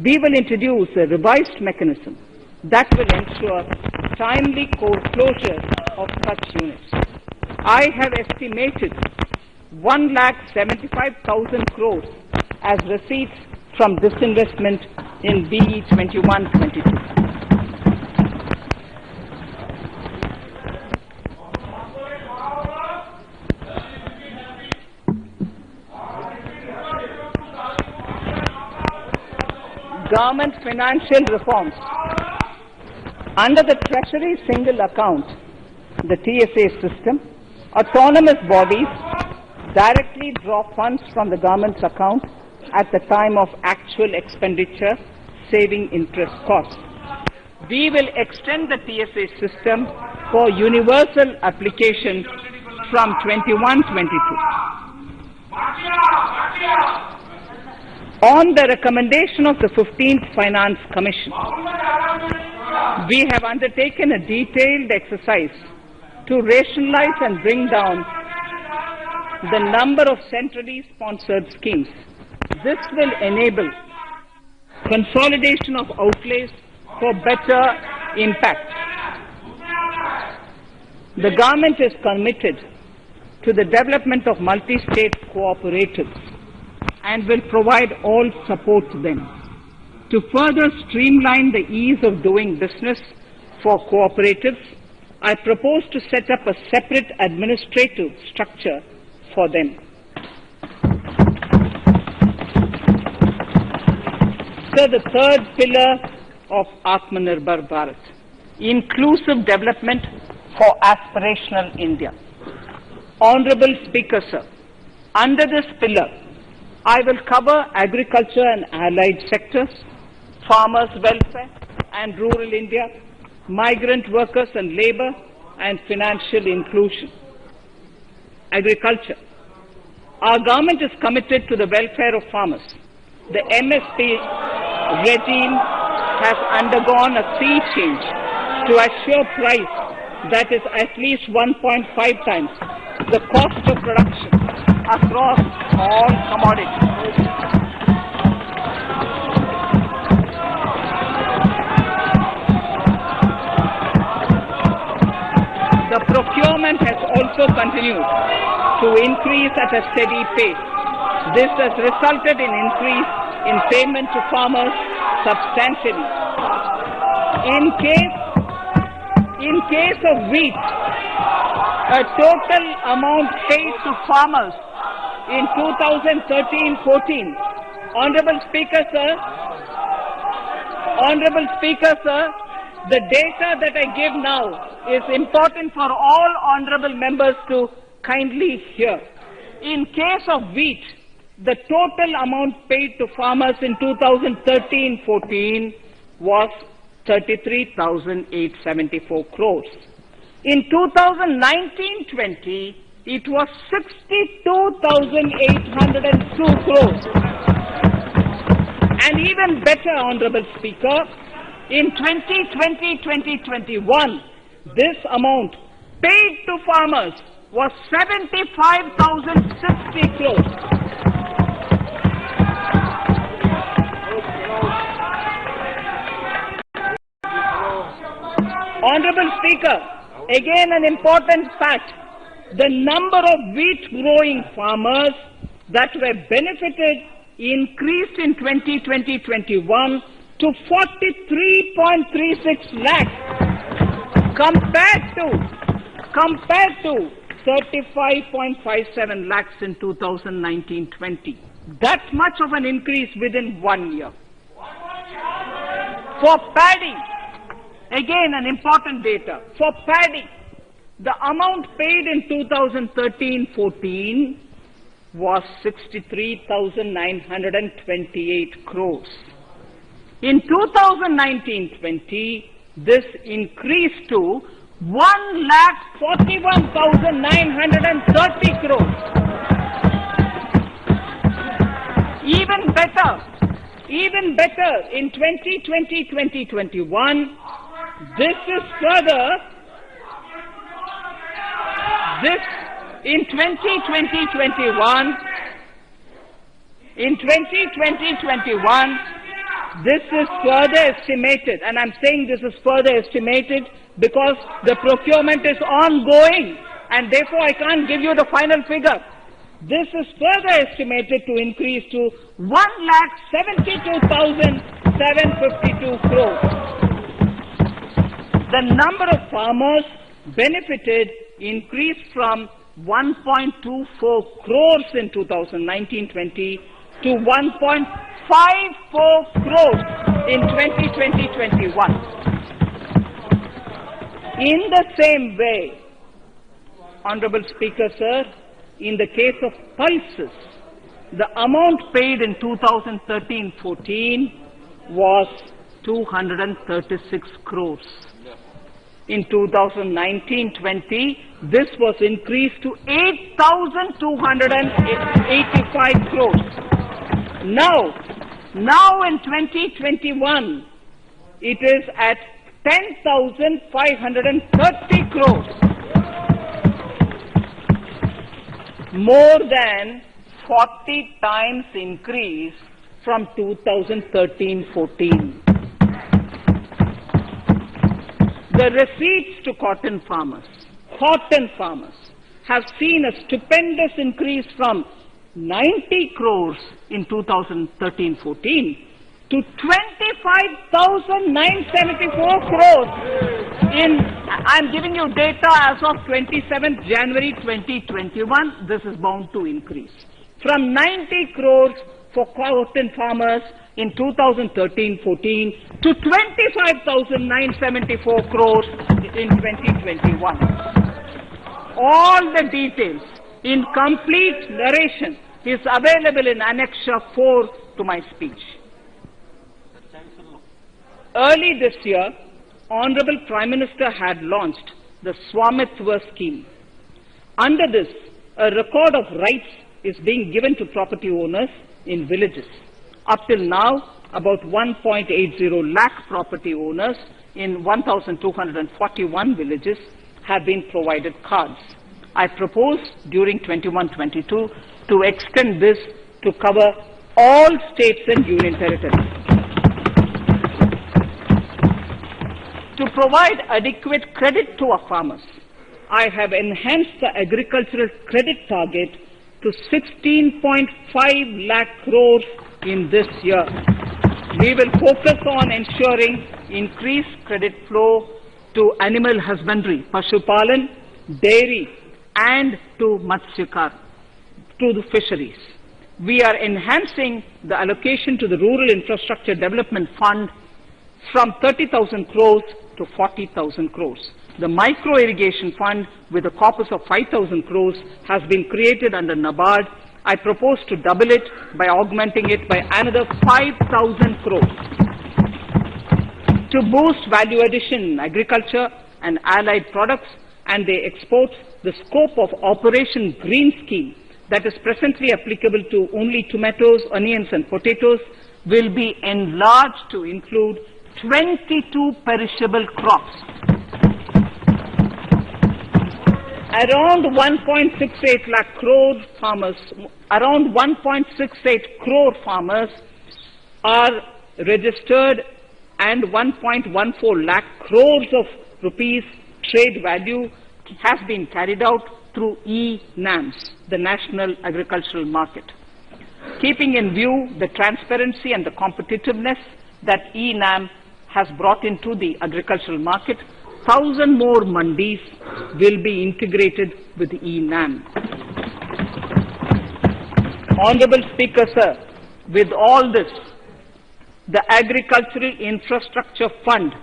we will introduce a revised mechanism that will ensure timely closure of such units. I have estimated 1,75,000 crores as receipts from disinvestment in BE 21-22. Government financial reforms. Under the Treasury single account, the TSA system, autonomous bodies directly draw funds from the government's account at the time of actual expenditure, saving interest costs. We will extend the TSA system for universal application from 21-22. On the recommendation of the 15th Finance Commission, we have undertaken a detailed exercise to rationalize and bring down the number of centrally sponsored schemes. This will enable consolidation of outlays for better impact. The government is committed to the development of multi-state cooperatives and will provide all support to them. To further streamline the ease of doing business for cooperatives, I propose to set up a separate administrative structure for them. So the third pillar of Atmanirbhar Bharat, inclusive development for aspirational India. Honorable Speaker, sir, under this pillar, I will cover agriculture and allied sectors, farmers' welfare and rural India, migrant workers and labor, and financial inclusion. Agriculture. Our government is committed to the welfare of farmers. The MSP regime has undergone a sea change to assure price that is at least 1.5 times the cost of production across all commodities. procurement has also continued to increase at a steady pace. This has resulted in increase in payment to farmers substantially. In case of wheat, a total amount paid to farmers in 2013-14, Honorable Speaker, sir, the data that I give now is important for all honorable members to kindly hear. In case of wheat, the total amount paid to farmers in 2013-14 was 33,874 crores. In 2019-20, it was 62,802 crores. And even better, Honorable Speaker, in 2020-2021, this amount paid to farmers was 75,060 crores. Honorable Speaker, again an important fact, the number of wheat growing farmers that were benefited increased in 2020-21 to 43.36 lakhs compared to 35.57 lakhs in 2019-20. That much of an increase within 1 year. For paddy, again an important data. For paddy, the amount paid in 2013-14 was 63,928 crores. In 2019-20, this increased to 1,41,930 crores. Even better, in 2020-2021, this is further, in 2020-21, this is further estimated, and I'm saying this is further estimated because the procurement is ongoing, and therefore I can't give you the final figure. This is further estimated to increase to 1,72,752 crores. The number of farmers benefited increased from 1.24 crores in 2019-20 to 1.54 crores in 2020-21. In the same way, Honorable Speaker, sir, in the case of pulses, the amount paid in 2013-14 was 236 crores. In 2019-20, this was increased to 8,285 crores. Now in 2021, it is at 10,530 crores. More than 40 times increase from 2013-14. The receipts to cotton farmers have seen a stupendous increase from 90 crores in 2013-14 to 25,974 crores I'm giving you data as of 27th January 2021. This is bound to increase. From 90 crores for cotton farmers in 2013-14 to 25,974 crores in 2021. All the details in complete narration is available in Annexure 4 to my speech. Early this year, Honorable Prime Minister had launched the Swamitwa scheme. Under this, a record of rights is being given to property owners in villages. Up till now, about 1.80 lakh property owners in 1,241 villages have been provided cards. I propose during 21-22 to extend this to cover all states and union territories. To provide adequate credit to our farmers, I have enhanced the agricultural credit target to 16.5 lakh crores in this year. We will focus on ensuring increased credit flow to animal husbandry, pashupalan, dairy, and to Matsyakar, to the fisheries. We are enhancing the allocation to the Rural Infrastructure Development Fund from 30,000 crores to 40,000 crores. The Micro Irrigation Fund, with a corpus of 5,000 crores, has been created under NABARD. I propose to double it by augmenting it by another 5,000 crores. To boost value addition in agriculture and allied products and their exports, the scope of Operation Green Scheme, that is presently applicable to only tomatoes, onions, and potatoes, will be enlarged to include 22 perishable crops. Around 1.68 lakh crore farmers, around 1.68 crore farmers are registered, and 1.14 lakh crores of rupees trade value has been carried out through e-NAMs, the National Agricultural Market. Keeping in view the transparency and the competitiveness that e-NAM has brought into the agricultural market, 1,000 more mandis will be integrated with e-NAM. Honorable Speaker, sir, with all this, the Agricultural Infrastructure Fund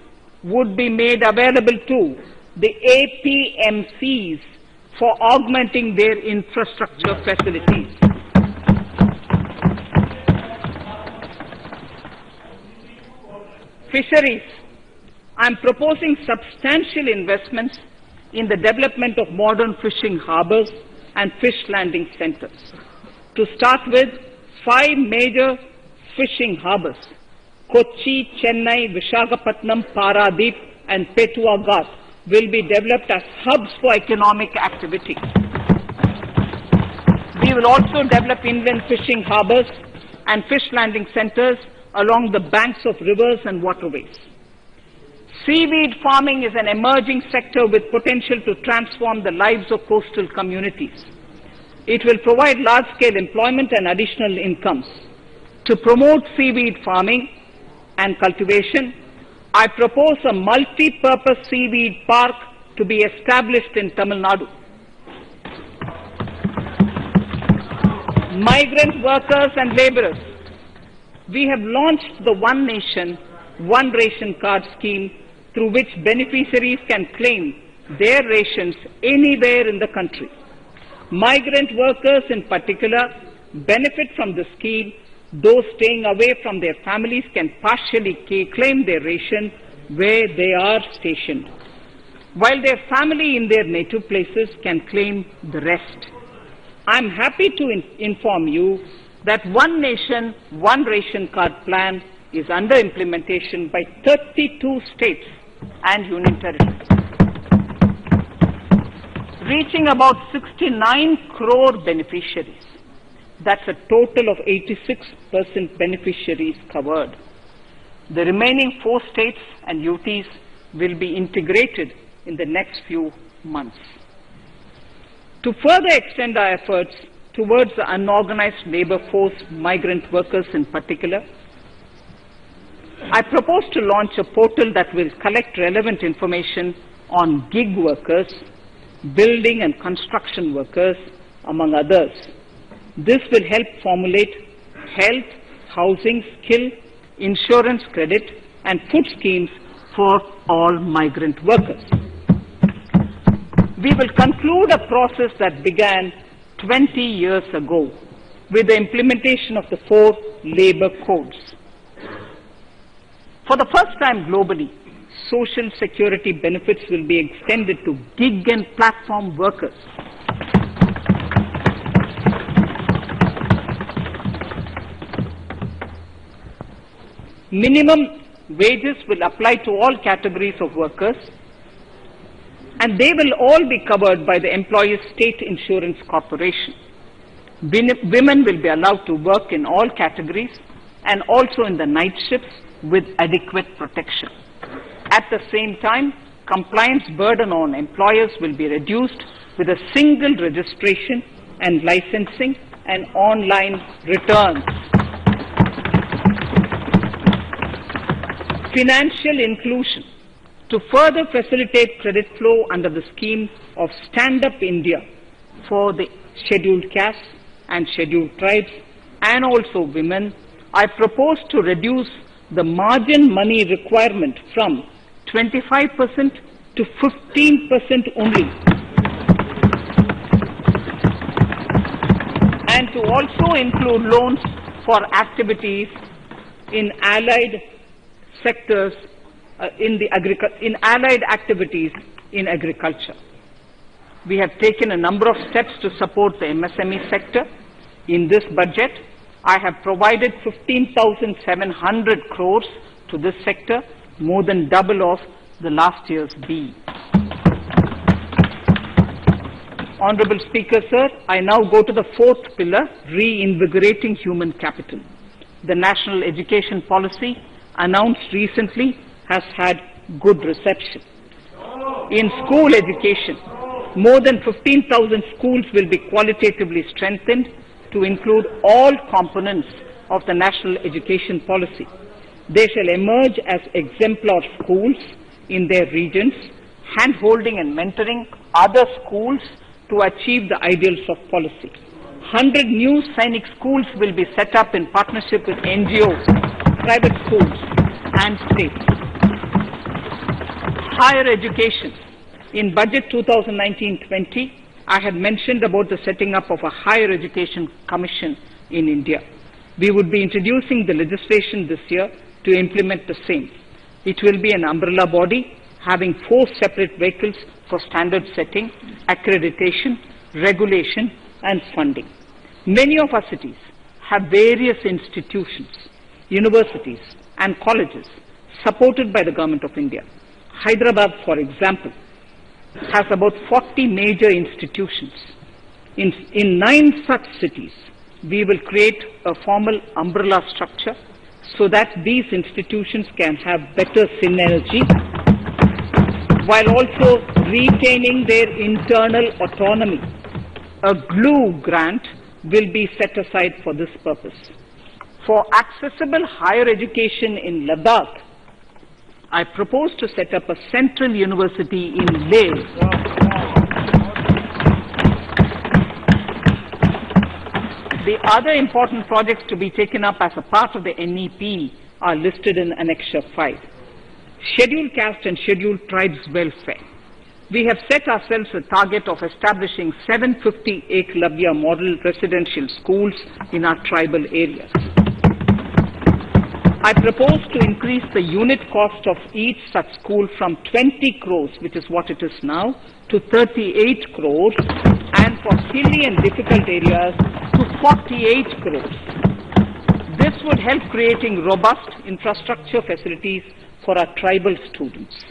would be made available to the APMCs for augmenting their infrastructure facilities. Fisheries. I am proposing substantial investments in the development of modern fishing harbors and fish landing centers. To start with, 5 major fishing harbors, Kochi, Chennai, Visakhapatnam, Paradip, and Petua Ghat, will be developed as hubs for economic activity. We will also develop inland fishing harbors and fish landing centers along the banks of rivers and waterways. Seaweed farming is an emerging sector with potential to transform the lives of coastal communities. It will provide large-scale employment and additional incomes. To promote seaweed farming and cultivation, I propose a multi-purpose seaweed park to be established in Tamil Nadu. Migrant workers and laborers. We have launched the One Nation, One Ration Card scheme, through which beneficiaries can claim their rations anywhere in the country. Migrant workers in particular benefit from the scheme. Those staying away from their families can partially claim their ration where they are stationed, while their family in their native places can claim the rest. I am happy to inform you that One Nation, One Ration Card plan is under implementation by 32 states and union territories, reaching about 69 crore beneficiaries. That's a total of 86% beneficiaries covered. The remaining 4 states and UTs will be integrated in the next few months. To further extend our efforts towards the unorganized labor force, migrant workers in particular, I propose to launch a portal that will collect relevant information on gig workers, building and construction workers, among others. This will help formulate health, housing, skill, insurance credit, and food schemes for all migrant workers. We will conclude a process that began 20 years ago with the implementation of the 4 labor codes. For the first time globally, social security benefits will be extended to gig and platform workers. Minimum wages will apply to all categories of workers, and they will all be covered by the Employees State Insurance Corporation. Women will be allowed to work in all categories and also in the night shifts with adequate protection. At the same time, compliance burden on employers will be reduced with a single registration and licensing and online returns. Financial inclusion. To further facilitate credit flow under the scheme of Stand Up India for the scheduled castes and scheduled tribes and also women, I propose to reduce the margin money requirement from 25% to 15% only, and to also include loans for activities in allied sectors in allied activities in agriculture. We have taken a number of steps to support the MSME sector. In this budget, I have provided 15,700 crores to this sector, more than double of the last year's B. Honorable Speaker, sir, I now go to the fourth pillar, reinvigorating human capital. The national education policy announced recently has had good reception. In school education, more than 15,000 schools will be qualitatively strengthened to include all components of the national education policy. They shall emerge as exemplar schools in their regions, hand-holding and mentoring other schools to achieve the ideals of policy. 100 new Sainik schools will be set up in partnership with NGOs, private schools and states. Higher education. In Budget 2019-20, I had mentioned about the setting up of a higher education commission in India. We would be introducing the legislation this year to implement the same. It will be an umbrella body having 4 separate vehicles for standard setting, accreditation, regulation and funding. Many of our cities have various institutions, universities and colleges supported by the Government of India. Hyderabad, for example, has about 40 major institutions. In 9 such cities, we will create a formal umbrella structure so that these institutions can have better synergy while also retaining their internal autonomy. A glue grant will be set aside for this purpose. For accessible higher education in Ladakh, I propose to set up a central university in Leh. The other important projects to be taken up as a part of the NEP are listed in Annexure 5. Scheduled caste and scheduled tribes welfare. We have set ourselves a target of establishing 750 Eklavya model residential schools in our tribal areas. I propose to increase the unit cost of each such school from 20 crores, which is what it is now, to 38 crores, and for hilly and difficult areas to 48 crores. This would help creating robust infrastructure facilities for our tribal students.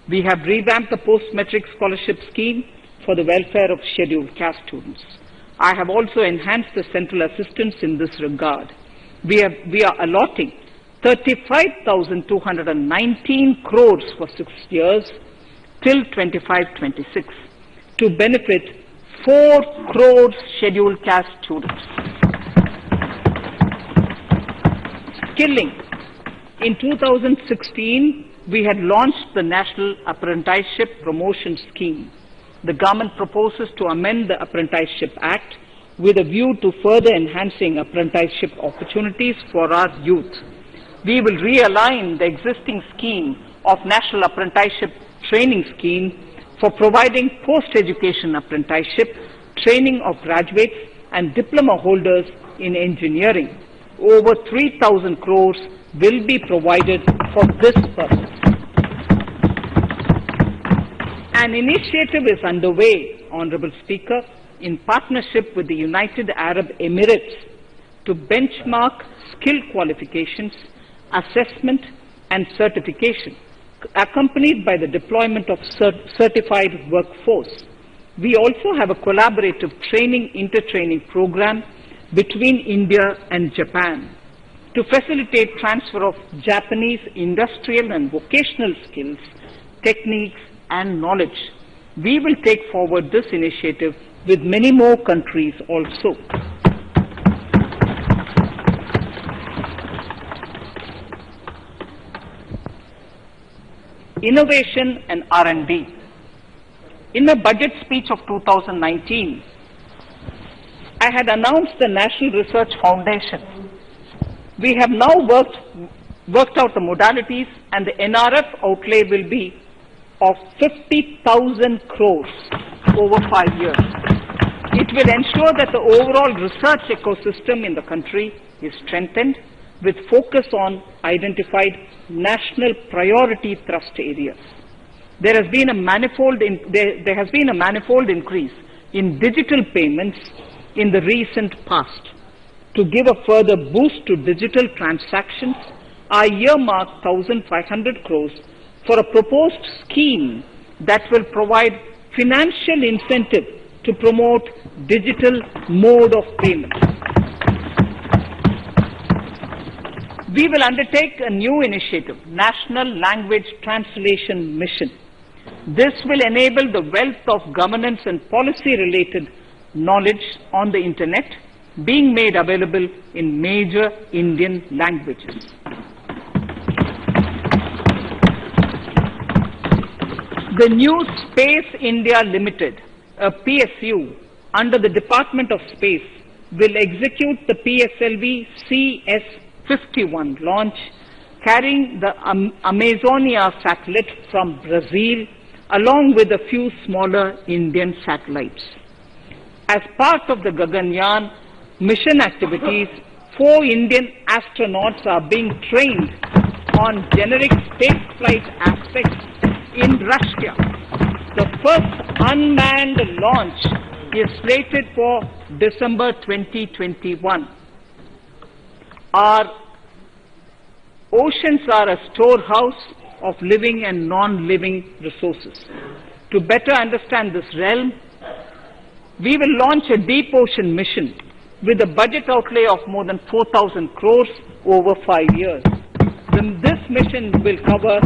We have revamped the post-metric scholarship scheme for the welfare of scheduled caste students. I have also enhanced the central assistance in this regard. We are allotting 35,219 crores for 6 years till 25-26 to benefit 4 crores scheduled caste students. Skilling. In 2016, we had launched the National Apprenticeship Promotion Scheme. The government proposes to amend the Apprenticeship Act with a view to further enhancing apprenticeship opportunities for our youth. We will realign the existing scheme of National Apprenticeship Training Scheme for providing post-education apprenticeship training of graduates and diploma holders in engineering. Over 3,000 crores will be provided for this purpose. An initiative is underway, Honorable Speaker, in partnership with the United Arab Emirates to benchmark skill qualifications, assessment and certification, accompanied by the deployment of certified workforce. We also have a collaborative training intertraining program between India and Japan to facilitate transfer of Japanese industrial and vocational skills, techniques and knowledge. We will take forward this initiative with many more countries also. Innovation and R&D. In my budget speech of 2019, I had announced the National Research Foundation. We have now worked out the modalities, and the NRF outlay will be of 50,000 crores over 5 years. It will ensure that the overall research ecosystem in the country is strengthened with focus on identified national priority thrust areas. There has been a manifold increase in digital payments in the recent past. To give a further boost to digital transactions, I earmarked 1,500 crores for a proposed scheme that will provide financial incentive to promote digital mode of payment. We will undertake a new initiative, National Language Translation Mission. This will enable the wealth of governance and policy-related knowledge on the Internet being made available in major Indian languages. The new Space India Limited, a PSU, under the Department of Space, will execute the PSLV CS-51 launch, carrying the Amazonia satellite from Brazil, along with a few smaller Indian satellites. As part of the Gaganyaan mission activities, 4 Indian astronauts are being trained on generic spaceflight aspects in Russia. The first unmanned launch is slated for December 2021. Our oceans are a storehouse of living and non-living resources. To better understand this realm, we will launch a deep ocean mission with a budget outlay of more than 4,000 crores over 5 years. This mission will cover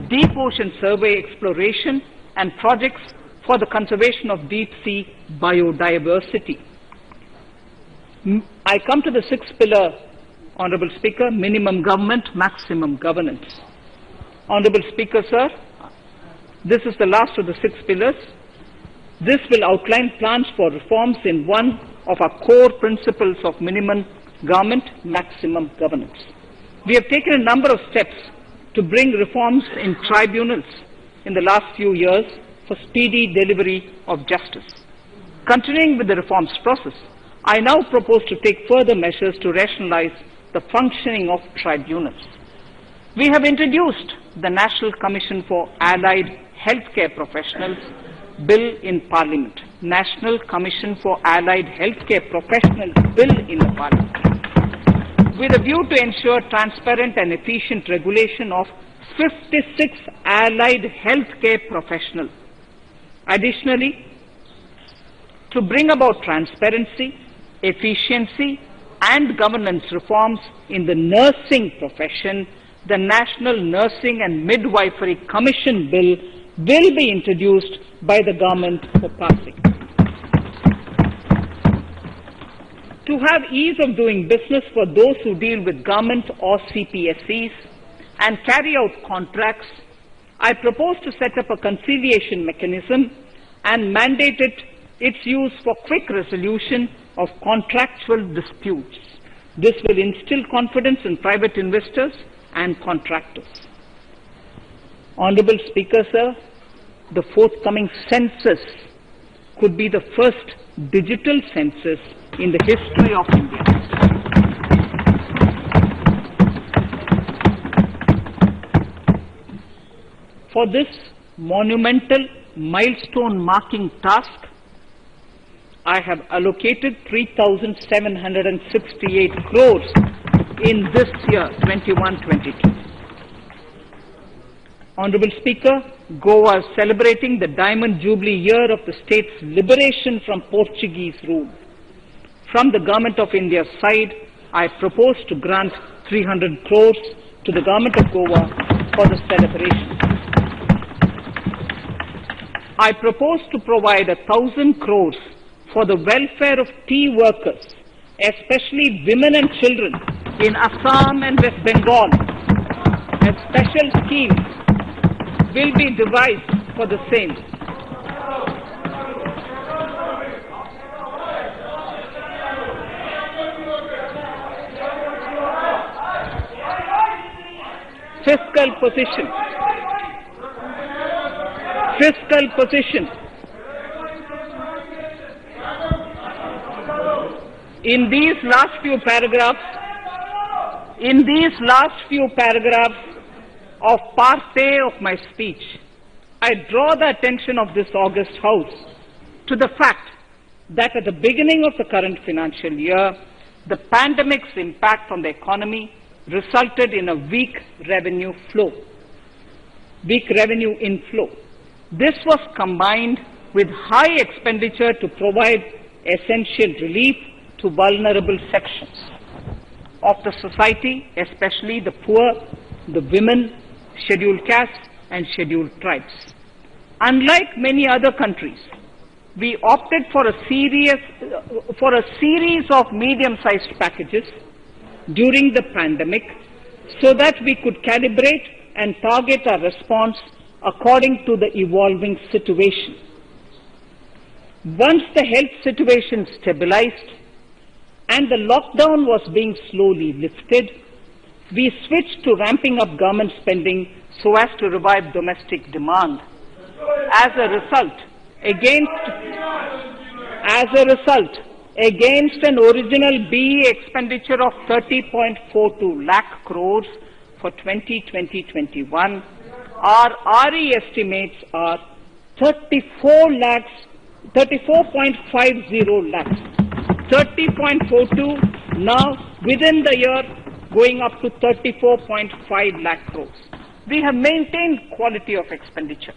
deep ocean survey exploration and projects for the conservation of deep sea biodiversity. I come to the 6th pillar, Honorable Speaker, minimum government, maximum governance. Honorable Speaker, sir, this is the last of the 6 pillars. This will outline plans for reforms in one of our core principles of minimum government, maximum governance. We have taken a number of steps to bring reforms in tribunals in the last few years for speedy delivery of justice. Continuing with the reforms process, I now propose to take further measures to rationalize the functioning of tribunals. We have introduced the National Commission for Allied Healthcare Professionals Bill in Parliament. National Commission for Allied Healthcare Professionals Bill in the Parliament, with a view to ensure transparent and efficient regulation of 56 allied healthcare professionals. Additionally, to bring about transparency, efficiency, and governance reforms in the nursing profession, the National Nursing and Midwifery Commission Bill will be introduced by the government for passing. To have ease of doing business for those who deal with government or CPSEs and carry out contracts, I propose to set up a conciliation mechanism and mandate its use for quick resolution of contractual disputes. This will instill confidence in private investors and contractors. Honorable Speaker, sir, the forthcoming census could be the first digital census in the history of India. For this monumental milestone marking task, I have allocated 3,768 crores in this year, 21-22. Honorable Speaker, Goa is celebrating the Diamond Jubilee year of the state's liberation from Portuguese rule. From the Government of India's side, I propose to grant 300 crores to the Government of Goa for the celebration. I propose to provide 1,000 crores for the welfare of tea workers, especially women and children in Assam and West Bengal. A special scheme will be devised for the same. Fiscal position. Fiscal position. In these last few paragraphs of part A of my speech, I draw the attention of this august House to the fact that at the beginning of the current financial year, the pandemic's impact on the economy resulted in a weak revenue inflow. This was combined with high expenditure to provide essential relief to vulnerable sections of the society, especially the poor, the women, scheduled castes, and scheduled tribes. Unlike many other countries, we opted for a series of medium-sized packages during the pandemic so that we could calibrate and target our response according to the evolving situation. Once the health situation stabilized and the lockdown was being slowly lifted, we switched to ramping up government spending so as to revive domestic demand. As a result, against an original BE expenditure of 30.42 lakh crores for 2020-21, our RE estimates are 34.50 lakhs. 30.42 now within the year going up to 34.5 lakh crores. We have maintained quality of expenditure.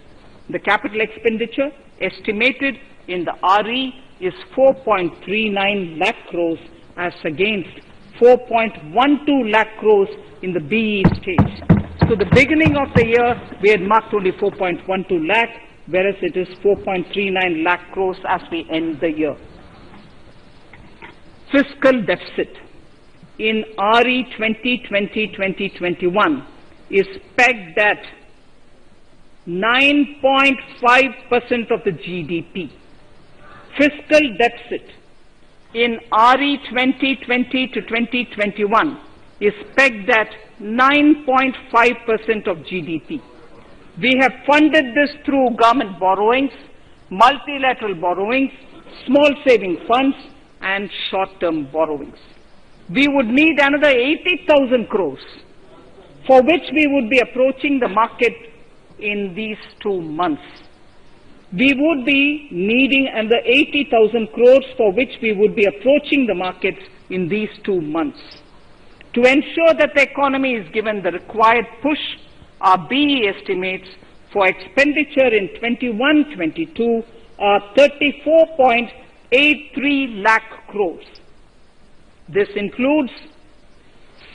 The capital expenditure estimated in the RE is 4.39 lakh crores as against 4.12 lakh crores in the BE stage. So the beginning of the year we had marked only 4.12 lakh, whereas it is 4.39 lakh crores as we end the year. Fiscal deficit in RE 2020-2021 is pegged at 9.5% of the GDP. Fiscal deficit in RE 2020-2021 is pegged at 9.5% of GDP. We have funded this through government borrowings, multilateral borrowings, small saving funds, and short-term borrowings. We would need another 80,000 crores, for which we would be approaching the market in these 2 months. We would be needing another 80,000 crores, for which we would be approaching the markets in these 2 months. To ensure that the economy is given the required push, our BE estimates for expenditure in 21-22 are 34.83 lakh crores. This includes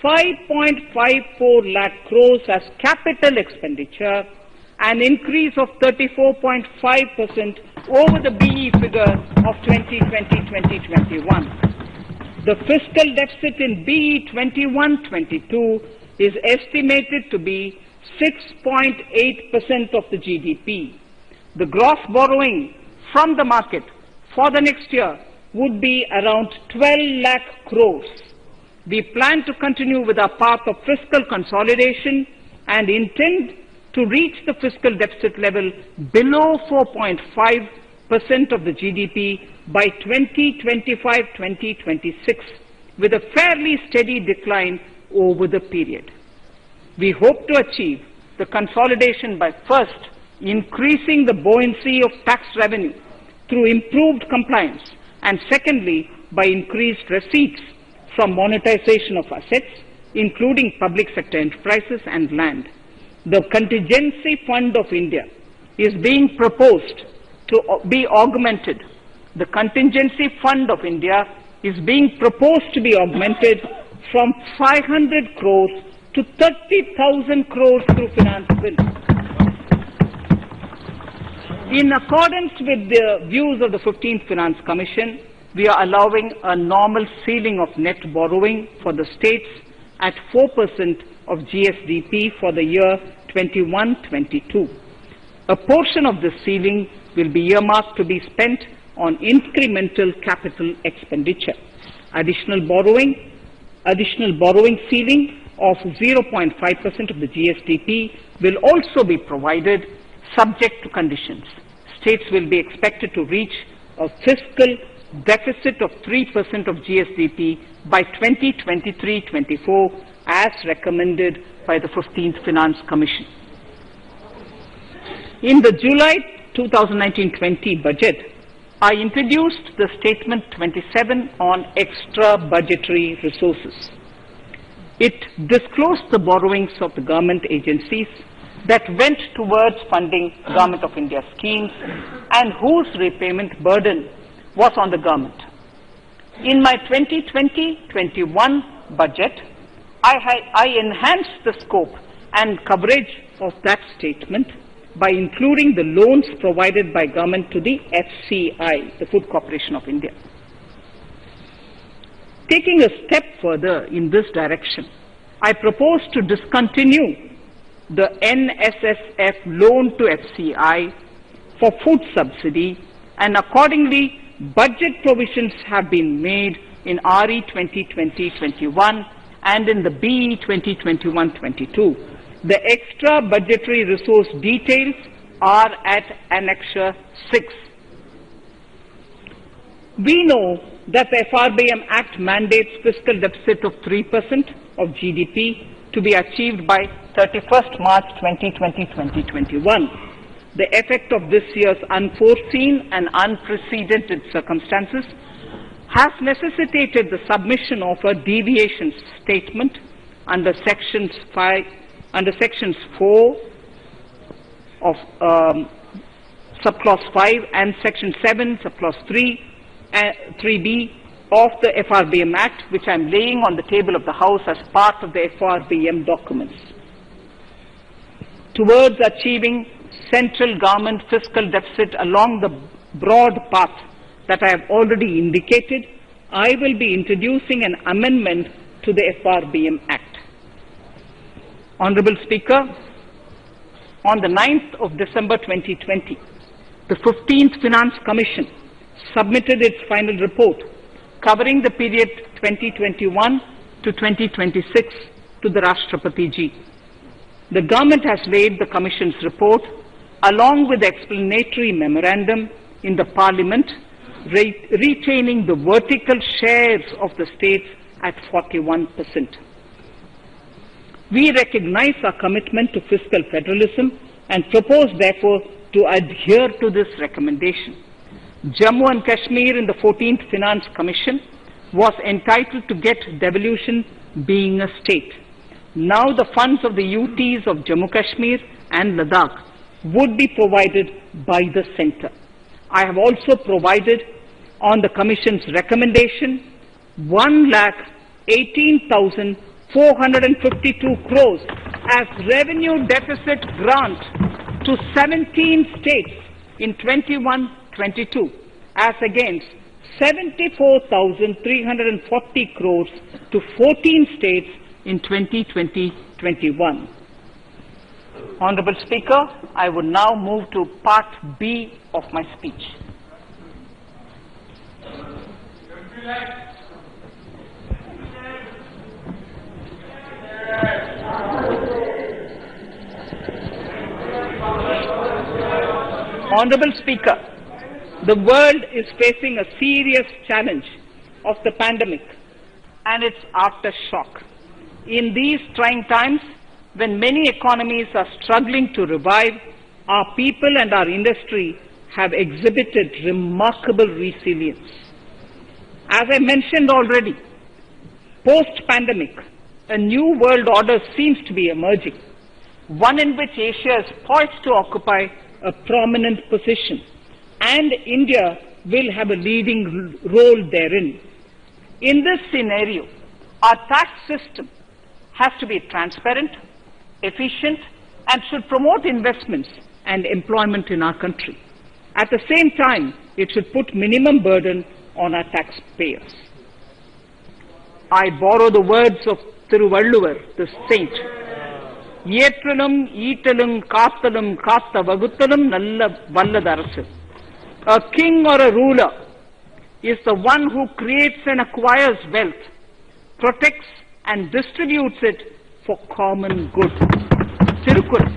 5.54 lakh crores as capital expenditure, an increase of 34.5% over the BE figure of 2020-2021. The fiscal deficit in BE 21-22 is estimated to be 6.8% of the GDP. The gross borrowing from the market for the next year would be around 12 lakh crores. We plan to continue with our path of fiscal consolidation and intend to reach the fiscal deficit level below 4.5% of the GDP by 2025-2026, with a fairly steady decline over the period. We hope to achieve the consolidation by first increasing the buoyancy of tax revenue through improved compliance, and secondly, by increased receipts from monetization of assets, including public sector enterprises and land. The Contingency Fund of India is being proposed to be augmented. The Contingency Fund of India is being proposed to be augmented from 500 crores to 30,000 crores through finance bill. In accordance with the views of the 15th Finance Commission, we are allowing a normal ceiling of net borrowing for the states at 4% of GSDP for the year 21-22. A portion of this ceiling will be earmarked to be spent on incremental capital expenditure. Additional borrowing ceiling of 0.5% of the GSDP will also be provided subject to conditions. States will be expected to reach a fiscal deficit of 3% of GSDP by 2023-24 as recommended by the 15th Finance Commission. In the July 2019-20 budget, I introduced the Statement 27 on extra budgetary resources. It disclosed the borrowings of the government agencies that went towards funding Government of India schemes and whose repayment burden was on the government. In my 2020-21 budget, I enhanced the scope and coverage of that statement by including the loans provided by government to the FCI, the Food Corporation of India. Taking a step further in this direction, I propose to discontinue the NSSF loan to FCI for food subsidy, and accordingly budget provisions have been made in RE 2020-21 and in the BE 2021-22. The extra budgetary resource details are at Annexure 6. We know that the Frbm Act mandates fiscal deficit of 3% of GDP to be achieved by 31st March 2020-2021. The effect of this year's unforeseen and unprecedented circumstances has necessitated the submission of a deviation statement under Sections 4 of Subclause 5 and Section 7, Subclause 3b of the Frbm Act, which I am laying on the table of the House as part of the Frbm documents. Towards achieving central government fiscal deficit along the broad path that I have already indicated, I will be introducing an amendment to the Frbm Act. Honorable Speaker, on the 9th of December 2020, the 15th Finance Commission submitted its final report covering the period 2021 to 2026 to the Rashtrapati Ji. The government has laid the Commission's report along with the explanatory memorandum in the Parliament, retaining the vertical shares of the states at 41%. We recognize our commitment to fiscal federalism and propose, therefore, to adhere to this recommendation. Jammu and Kashmir in the 14th Finance Commission was entitled to get devolution being a state. Now the funds of the UTs of Jammu Kashmir and Ladakh would be provided by the centre. I have also provided on the Commission's recommendation 1,18,452 crores as revenue deficit grant to 17 states in 21-22 as against 74,340 crores to 14 states in 2020-21. Honorable Speaker, I would now move to Part B of my speech. Honorable Speaker, the world is facing a serious challenge of the pandemic and its aftershock. In these trying times, when many economies are struggling to revive, our people and our industry have exhibited remarkable resilience. As I mentioned already, post-pandemic, a new world order seems to be emerging, one in which Asia is poised to occupy a prominent position, and India will have a leading role therein. In this scenario, our tax system has to be transparent, efficient, and should promote investments and employment in our country. At the same time, it should put minimum burden on our taxpayers. I borrow the words of Thiruvalluvar, the saint. Yetralum, eatalum, kattalum, katta vaguttalum, nalla valladarasu. A king or a ruler is the one who creates and acquires wealth, protects and distributes it for common good. Tirukkural.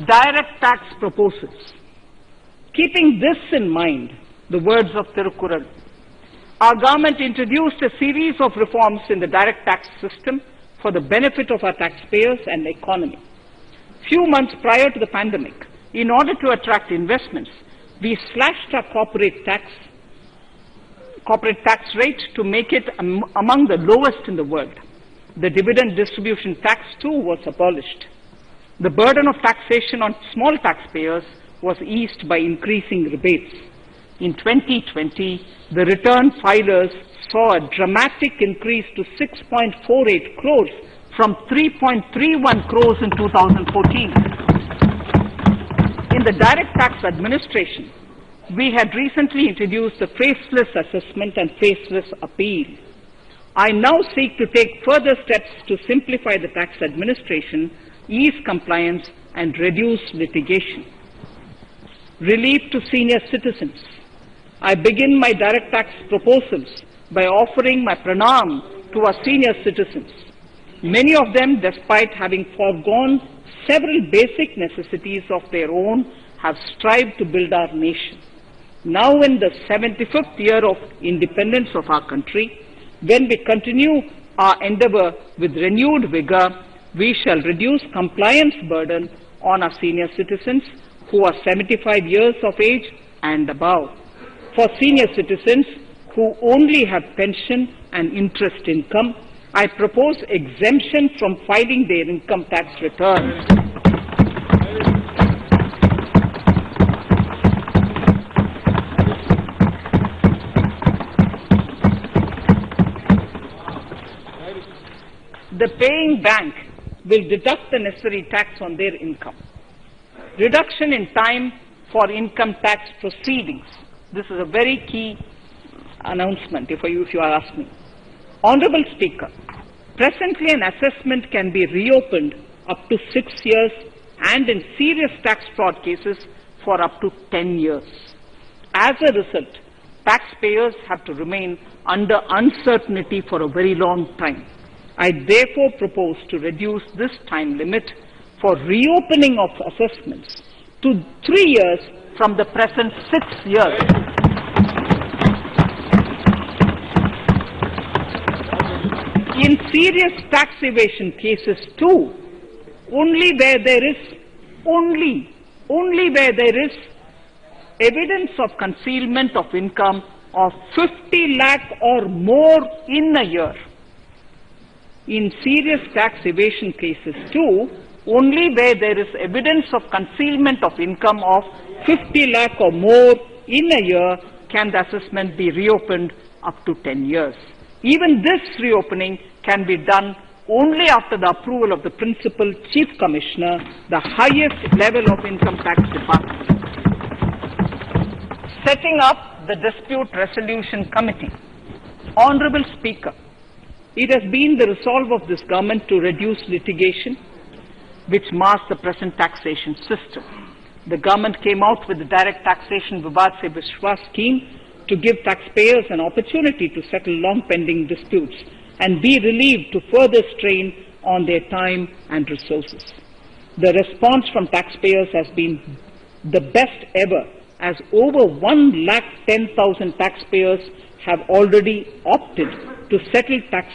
Direct tax proposals. Keeping this in mind, the words of Tirukkural, our government introduced a series of reforms in the direct tax system for the benefit of our taxpayers and the economy. Few months prior to the pandemic, in order to attract investments, we slashed our corporate tax rate to make it among the lowest in the world. The dividend distribution tax too was abolished. The burden of taxation on small taxpayers was eased by increasing rebates. In 2020, the return filers saw a dramatic increase to 6.48 crores from 3.31 crores in 2014. In the direct tax administration, we had recently introduced the faceless assessment and faceless appeal. I now seek to take further steps to simplify the tax administration, ease compliance, and reduce litigation. Relief to senior citizens. I begin my direct tax proposals by offering my pranam to our senior citizens. Many of them, despite having foregone several basic necessities of their own, have strived to build our nation. Now in the 75th year of independence of our country, when we continue our endeavor with renewed vigor, we shall reduce compliance burden on our senior citizens who are 75 years of age and above. For senior citizens who only have pension and interest income, I propose exemption from filing their income tax returns. The paying bank will deduct the necessary tax on their income. Reduction in time for income tax proceedings. This is a very key announcement if you ask me. Honorable Speaker, presently an assessment can be reopened up to 6 years and in serious tax fraud cases for up to 10 years. As a result, taxpayers have to remain under uncertainty for a very long time. I therefore propose to reduce this time limit for reopening of assessments to 3 years from the present 6 years. In serious tax evasion cases too, only where there is evidence of concealment of income of 50 lakh or more in a year. In serious tax evasion cases too, only where there is evidence of concealment of income of 50 lakh or more in a year can the assessment be reopened up to 10 years. Even this reopening can be done only after the approval of the Principal Chief Commissioner, the highest level of Income Tax Department. Setting up the Dispute Resolution Committee. Honorable Speaker, it has been the resolve of this government to reduce litigation which mars the present taxation system. The government came out with the Direct Taxation Vivad Se Vishwas scheme to give taxpayers an opportunity to settle long-pending disputes and be relieved to further strain on their time and resources. The response from taxpayers has been the best ever, as over 110,000 taxpayers have already opted to settle tax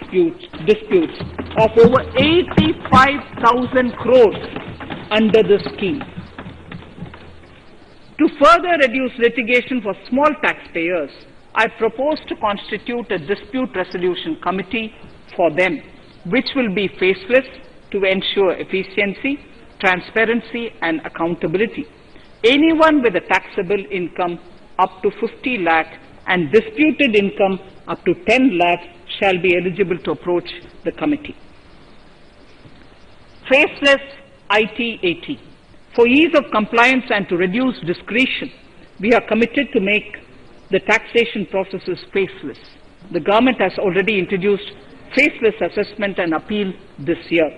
disputes of over 85,000 crores under the scheme. To further reduce litigation for small taxpayers, I propose to constitute a dispute resolution committee for them, which will be faceless to ensure efficiency, transparency and accountability. Anyone with a taxable income up to 50 lakh and disputed income up to 10 lakh shall be eligible to approach the committee. Faceless IT-AT. For ease of compliance and to reduce discretion, we are committed to make the taxation processes faceless. The government has already introduced faceless assessment and appeal this year.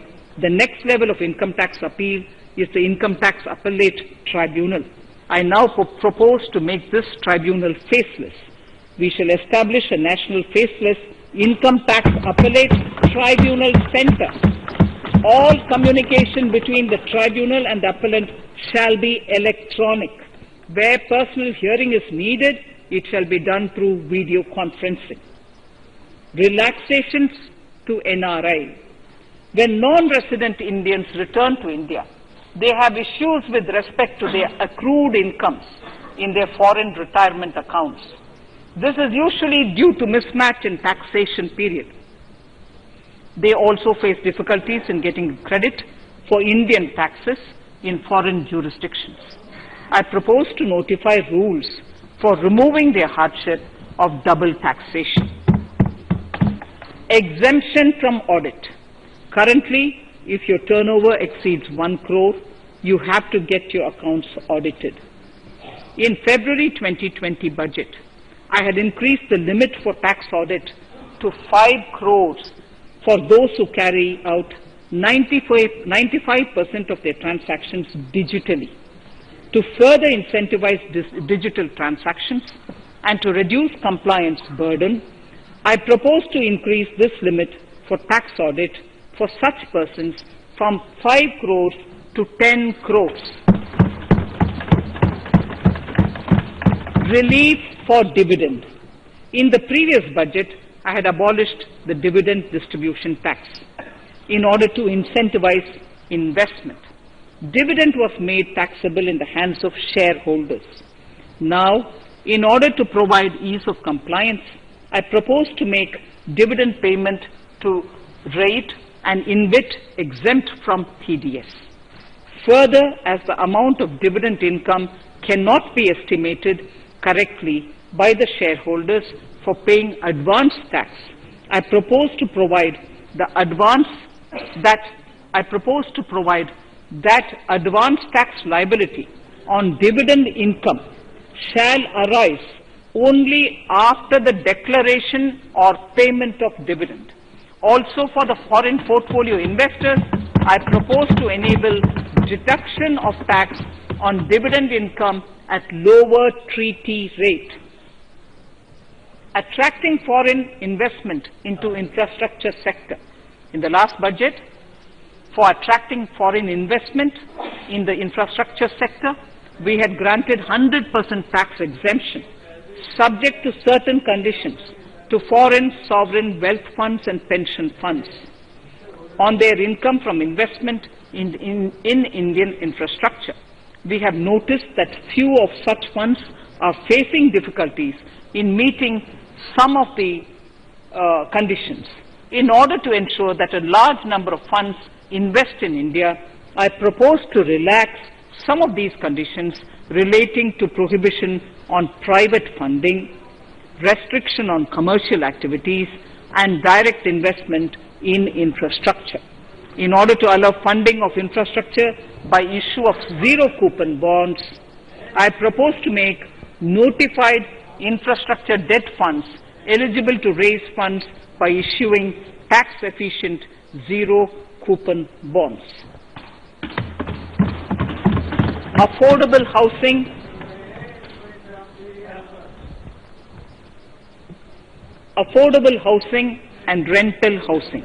The next level of income tax appeal is the Income Tax Appellate Tribunal. I now propose to make this tribunal faceless. We shall establish a national faceless Income Tax Appellate Tribunal Center. All communication between the tribunal and the appellant shall be electronic. Where personal hearing is needed, it shall be done through video conferencing. Relaxations to NRI. When non-resident Indians return to India, they have issues with respect to their accrued incomes in their foreign retirement accounts. This is usually due to mismatch in taxation period. They also face difficulties in getting credit for Indian taxes in foreign jurisdictions. I propose to notify rules for removing their hardship of double taxation. Exemption from audit. Currently, if your turnover exceeds 1 crore, you have to get your accounts audited. In February 2020 budget, I had increased the limit for tax audit to 5 crores for those who carry out 95% of their transactions digitally. To further incentivize digital transactions and to reduce compliance burden, I propose to increase this limit for tax audit for such persons from 5 crores to 10 crores. Relief for dividend. In the previous budget, I had abolished the dividend distribution tax in order to incentivize investment. Dividend was made taxable in the hands of shareholders. Now, in order to provide ease of compliance, I propose to make dividend payment to rate and InvIT exempt from TDS. Further, as the amount of dividend income cannot be estimated correctly by the shareholders for paying advance tax, I propose to provide that advance tax liability on dividend income shall arise only after the declaration or payment of dividend. Also, for the foreign portfolio investors, I propose to enable deduction of tax on dividend income at lower treaty rate. Attracting foreign investment into infrastructure sector. In the last budget, for attracting foreign investment in the infrastructure sector, we had granted 100% tax exemption, subject to certain conditions, to foreign sovereign wealth funds and pension funds on their income from investment in Indian infrastructure. We have noticed that few of such funds are facing difficulties in meeting some of the conditions. In order to ensure that a large number of funds invest in India, I propose to relax some of these conditions relating to prohibition on private funding, restriction on commercial activities, and direct investment in infrastructure. In order to allow funding of infrastructure by issue of zero coupon bonds, I propose to make notified infrastructure debt funds eligible to raise funds by issuing tax-efficient zero coupon bonds. Affordable housing. Affordable housing and rental housing.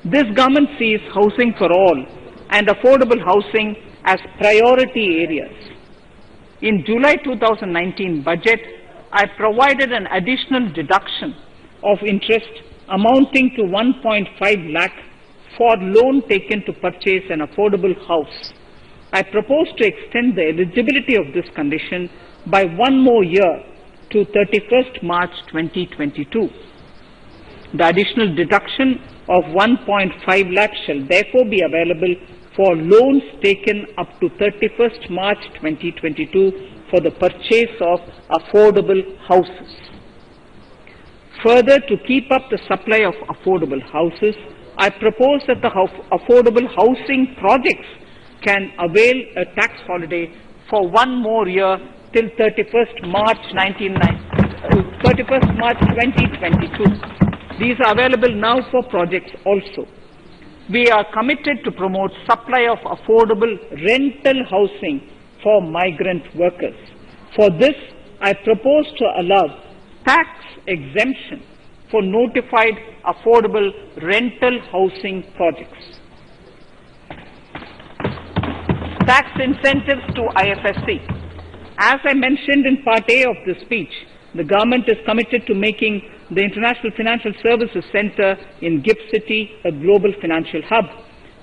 This government sees housing for all and affordable housing as priority areas. In July 2019 budget, I provided an additional deduction of interest amounting to 1.5 lakh for loan taken to purchase an affordable house. I propose to extend the eligibility of this condition by 1 more year to 31st March 2022. The additional deduction of 1.5 lakh shall therefore be available for loans taken up to 31st March 2022 for the purchase of affordable houses. Further, to keep up the supply of affordable houses, I propose that the affordable housing projects can avail a tax holiday for one more year till 31st March 2022. These are available now for projects also. We are committed to promote supply of affordable rental housing for migrant workers. For this, I propose to allow tax exemption for notified affordable rental housing projects. Tax incentives to IFSC. As I mentioned in Part A of this speech, the government is committed to making the International Financial Services Center in GIFT City a global financial hub.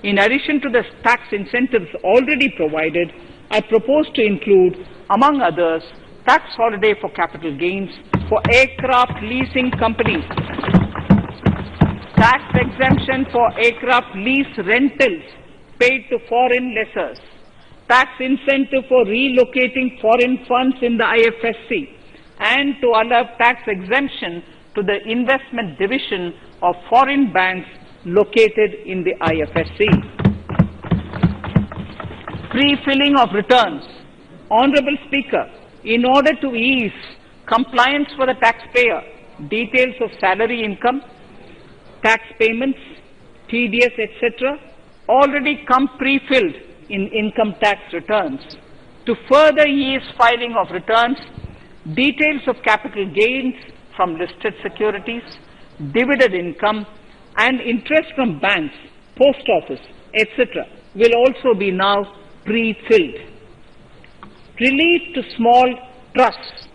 In addition to the tax incentives already provided, I propose to include, among others, tax holiday for capital gains for aircraft leasing companies, tax exemption for aircraft lease rentals paid to foreign lessors, tax incentive for relocating foreign funds in the IFSC, and to allow tax exemption to the investment division of foreign banks located in the IFSC. Pre-filling of returns. Honorable Speaker, in order to ease compliance for the taxpayer, details of salary income, tax payments, TDS, etc., already come pre-filled in income tax returns. To further ease filing of returns, details of capital gains from listed securities, dividend income, and interest from banks, post office, etc., will also be now pre-filled. Relief to small trusts.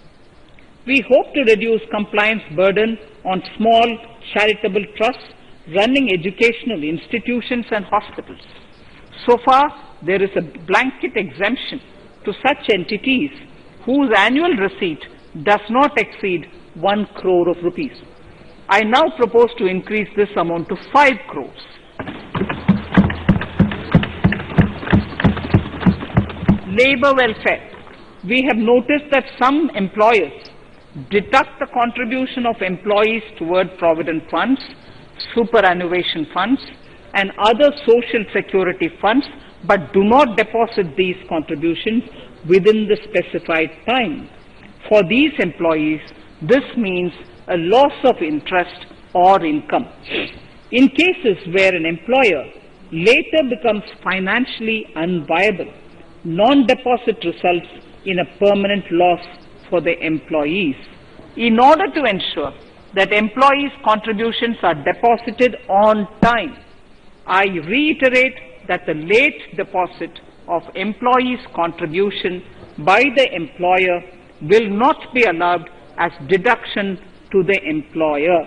We hope to reduce compliance burden on small charitable trusts running educational institutions and hospitals. So far, there is a blanket exemption to such entities whose annual receipt does not exceed 1 crore of rupees. I now propose to increase this amount to 5 crores. Labor welfare. We have noticed that some employers deduct the contribution of employees toward provident funds, superannuation funds, and other social security funds, but do not deposit these contributions within the specified time. For these employees, this means a loss of interest or income. In cases where an employer later becomes financially unviable, non-deposit results in a permanent loss for the employees. In order to ensure that employees' contributions are deposited on time, I reiterate that the late deposit of employees' contribution by the employer will not be allowed as deduction to the employer.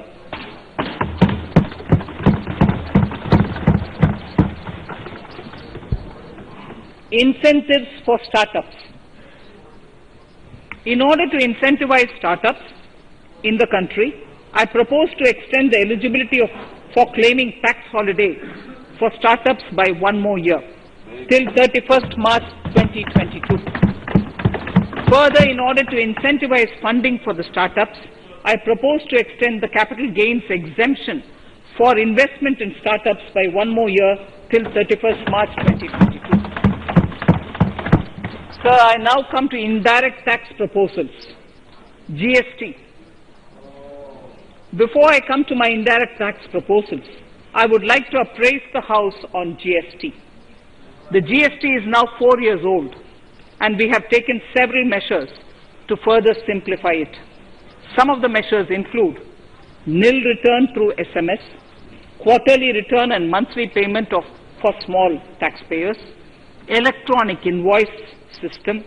Incentives for startups. In order to incentivize startups in the country, I propose to extend the eligibility for claiming tax holiday for startups by 1 more year, till 31st March 2022. Further, in order to incentivize funding for the startups, I propose to extend the capital gains exemption for investment in startups by 1 more year, till 31st March 2022. Sir, I now come to indirect tax proposals, GST. Before I come to my indirect tax proposals, I would like to appraise the House on GST. The GST is now 4 years old, and we have taken several measures to further simplify it. Some of the measures include nil return through SMS, quarterly return and monthly payment for small taxpayers, electronic invoice system,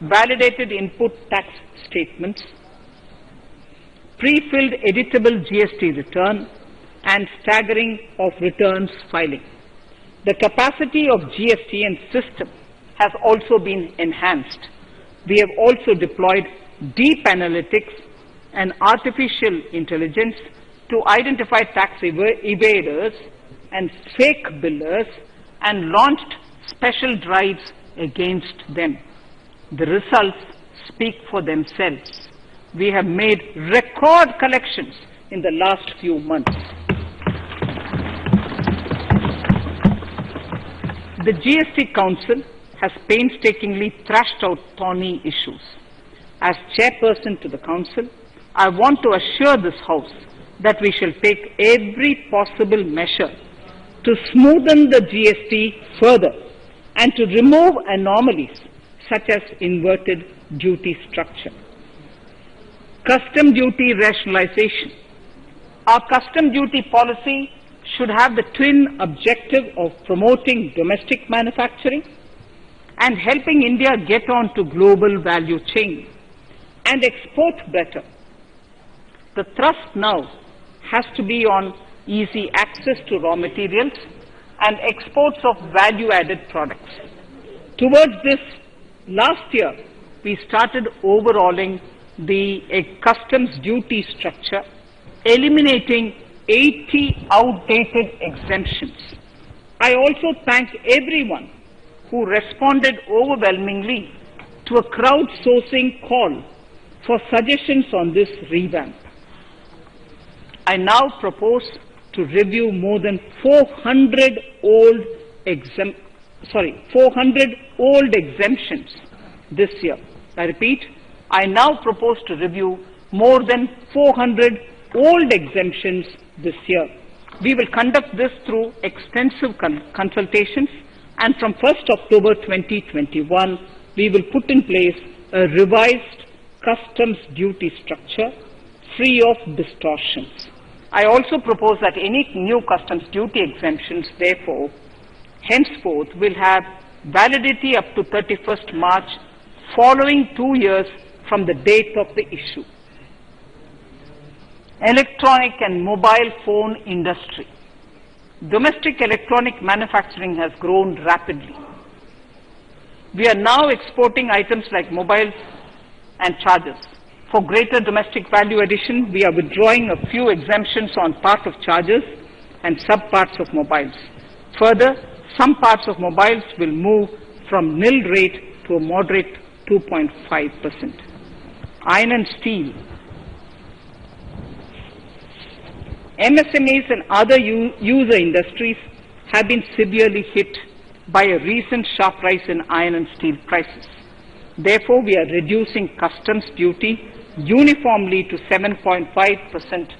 validated input tax statements, pre-filled editable GST return, and staggering of returns filing. The capacity of GST and system has also been enhanced. We have also deployed deep analytics and artificial intelligence to identify tax evaders and fake billers and launched special drives against them. The results speak for themselves. We have made record collections in the last few months. The GST Council has painstakingly thrashed out thorny issues. As chairperson to the Council, I want to assure this House that we shall take every possible measure to smoothen the GST further and to remove anomalies such as inverted duty structure. Custom duty rationalization. Our custom duty policy should have the twin objective of promoting domestic manufacturing and helping India get on to global value chain and export better. The thrust now has to be on easy access to raw materials and exports of value-added products. Towards this, last year, we started overhauling the customs duty structure, eliminating 80 outdated exemptions. I also thank everyone who responded overwhelmingly to a crowdsourcing call for suggestions on this revamp. I now propose to review more than 400 old exemptions this year. I repeat, I now propose to review more than 400 old exemptions this year. We will conduct this through extensive consultations, and from 1st October 2021, we will put in place a revised customs duty structure free of distortions. I also propose that any new customs duty exemptions, therefore, henceforth will have validity up to 31st March, following 2 years from the date of the issue. Electronic and mobile phone industry. Domestic electronic manufacturing has grown rapidly. We are now exporting items like mobiles and chargers. For greater domestic value addition, we are withdrawing a few exemptions on part of chargers and sub-parts of mobiles. Further, some parts of mobiles will move from nil rate to a moderate 2.5%. Iron and steel. MSMEs and other user industries have been severely hit by a recent sharp rise in iron and steel prices. Therefore, we are reducing customs duty uniformly to 7.5%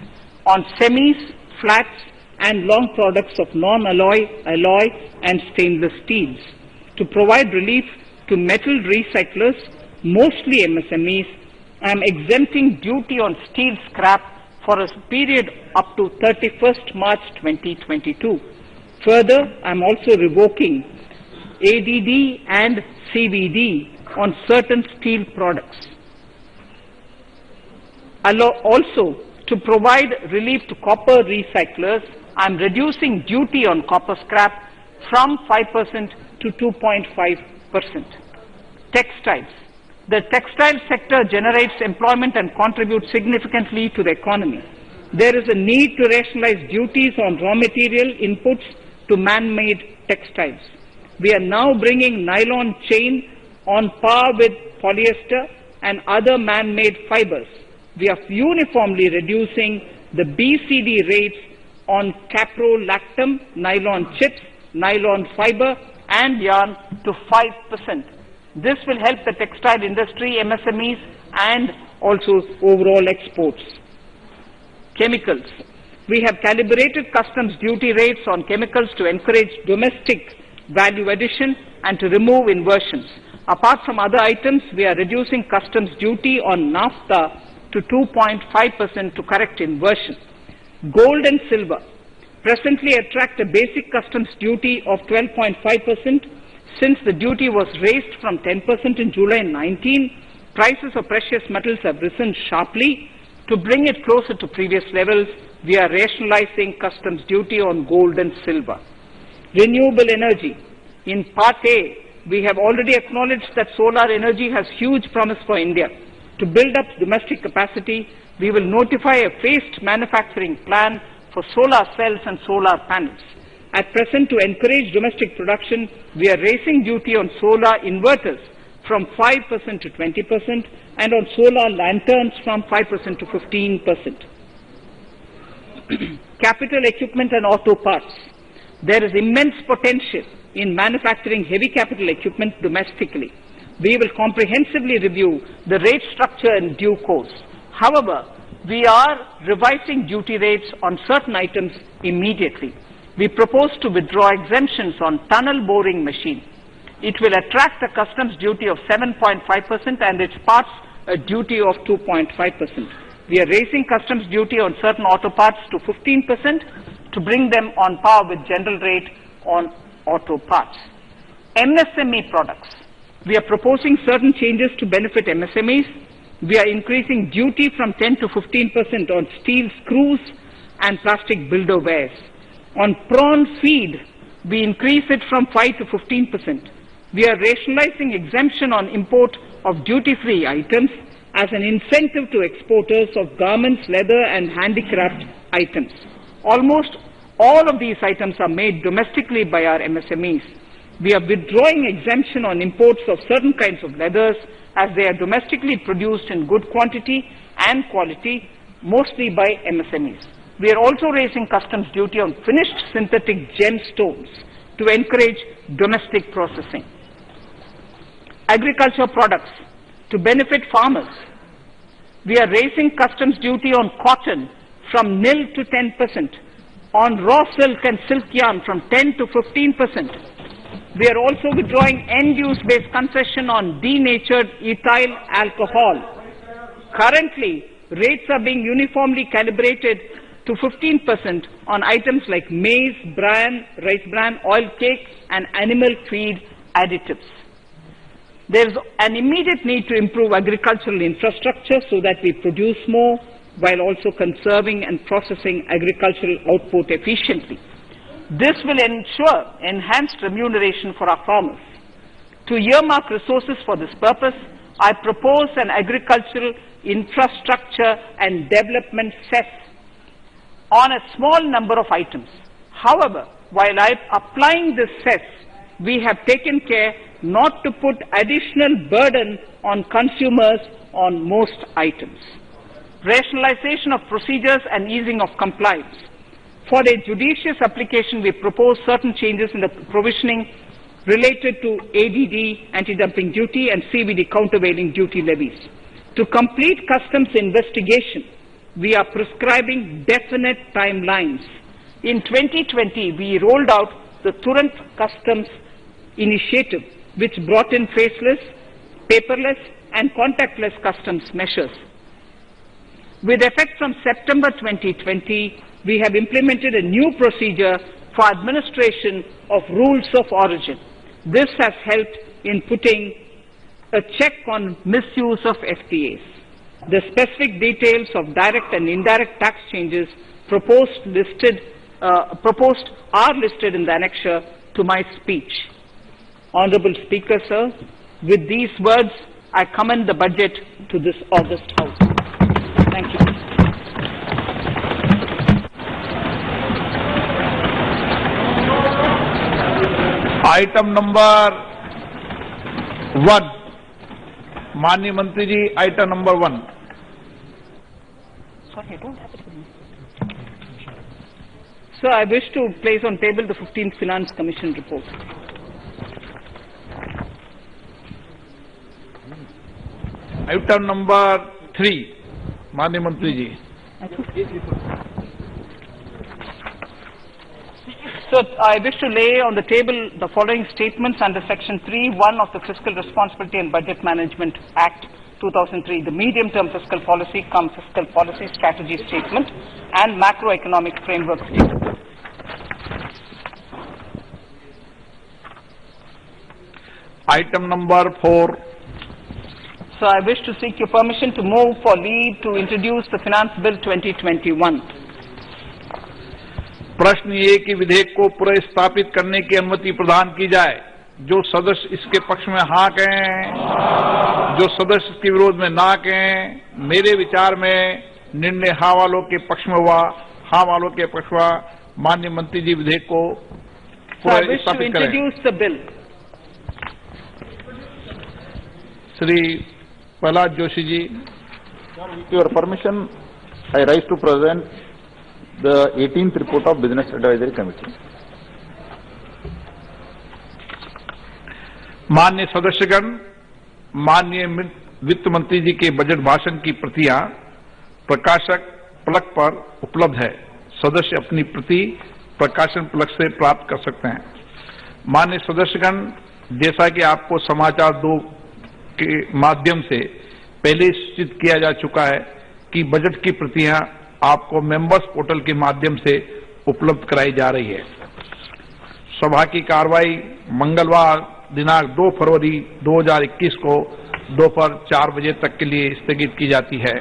on semis, flats, and long products of non-alloy, alloy, and stainless steels. To provide relief to metal recyclers, mostly MSMEs, I am exempting duty on steel scrap for a period up to 31st March 2022. Further, I am also revoking ADD and CVD on certain steel products. Also, to provide relief to copper recyclers, I am reducing duty on copper scrap from 5% to 2.5%. Textiles. The textile sector generates employment and contributes significantly to the economy. There is a need to rationalize duties on raw material inputs to man-made textiles. We are now bringing nylon chain on par with polyester and other man-made fibers. We are uniformly reducing the BCD rates on caprolactam, nylon chips, nylon fiber, and yarn to 5%. This will help the textile industry, MSMEs, and also overall exports. Chemicals. We have calibrated customs duty rates on chemicals to encourage domestic value addition and to remove inversions. Apart from other items, we are reducing customs duty on naphtha to 2.5% to correct inversion. Gold and silver presently attract a basic customs duty of 12.5%. Since the duty was raised from 10% in July 19, prices of precious metals have risen sharply. To bring it closer to previous levels, we are rationalizing customs duty on gold and silver. Renewable energy. In Part A, we have already acknowledged that solar energy has huge promise for India. To build up domestic capacity, we will notify a phased manufacturing plan for solar cells and solar panels. At present, to encourage domestic production, we are raising duty on solar inverters from 5% to 20% and on solar lanterns from 5% to 15%. Capital equipment and auto parts. There is immense potential in manufacturing heavy capital equipment domestically. We will comprehensively review the rate structure in due course. However, we are revising duty rates on certain items immediately. We propose to withdraw exemptions on tunnel boring machine. It will attract a customs duty of 7.5% and its parts a duty of 2.5%. We are raising customs duty on certain auto parts to 15% to bring them on par with general rate on auto parts. MSME products. We are proposing certain changes to benefit MSMEs. We are increasing duty from 10 to 15% on steel screws and plastic builder wares. On prawn feed, we increase it from 5 to 15%. We are rationalizing exemption on import of duty-free items as an incentive to exporters of garments, leather and handicraft items. Almost all of these items are made domestically by our MSMEs. We are withdrawing exemption on imports of certain kinds of leathers as they are domestically produced in good quantity and quality, mostly by MSMEs. We are also raising customs duty on finished synthetic gemstones to encourage domestic processing. Agriculture products to benefit farmers. We are raising customs duty on cotton from nil to 10%, on raw silk and silk yarn from 10 to 15%. We are also withdrawing end-use based concession on denatured ethyl alcohol. Currently, rates are being uniformly calibrated to 15% on items like maize, bran, rice bran, oil cake and animal feed additives. There is an immediate need to improve agricultural infrastructure so that we produce more while also conserving and processing agricultural output efficiently. This will ensure enhanced remuneration for our farmers. To earmark resources for this purpose, I propose an agricultural infrastructure and development cess on a small number of items. However, while applying this cess, we have taken care not to put additional burden on consumers on most items. Rationalization of procedures and easing of compliance. For a judicious application, we propose certain changes in the provisioning related to ADD, anti-dumping duty, and CVD, countervailing duty levies. To complete customs investigation, we are prescribing definite timelines. In 2020, we rolled out the Turant Customs Initiative, which brought in faceless, paperless, and contactless customs measures. With effect from September 2020, we have implemented a new procedure for administration of rules of origin. This has helped in putting a check on misuse of FTAs. The specific details of direct and indirect tax changes proposed are listed in the annexure to my speech. Honorable Speaker, sir, with these words, I commend the budget to this august House. Thank you. Item number 1. Mani Mantri ji, item number 1. Sorry, I don't have it with me. Sir, I wish to place on table the 15th Finance Commission report. Item number 3. Mani Mantri ji. So, I wish to lay on the table the following statements under Section 3(1) of the Fiscal Responsibility and Budget Management Act 2003, the medium-term fiscal policy cum fiscal policy strategy statement and macroeconomic framework statement. Item number 4. So, I wish to seek your permission to move for leave to introduce the Finance Bill 2021. प्रश्न ये कि विधेयक को पुनर्स्थापित करने की अनुमति प्रदान की जाए। जो सदस्य इसके पक्ष में हाँ कहें, जो सदस्य इसके विरोध में ना कहें। मेरे विचार में निर्णय हाँ वालों के पक्ष में हुआ, हाँ वालों के पक्ष हुआ। माननीय मंत्री जी विधेयक को पुनर्स्थापित करें। Shri Prahlad Joshi ji, with your permission, I rise to present the 18th report of Business Advisory Committee. माननीय सदस्यगण, माननीय वित्त मंत्री जी के बजट भाषण की प्रतियां प्रकाशक फलक पर उपलब्ध है। सदस्य अपनी प्रति प्रकाशन फलक से प्राप्त कर सकते हैं। माननीय सदस्यगण, जैसा कि आपको समाचार 2 के माध्यम से पहले सूचित किया जा चुका है कि बजट की प्रतियां आपको मेंबर्स पोर्टल के माध्यम से उपलब्ध कराई जा रही है। सभा की कार्रवाई मंगलवार दिनांक 2 फरवरी 2021 को दोपहर 4 बजे तक के लिए स्थगित की जाती है।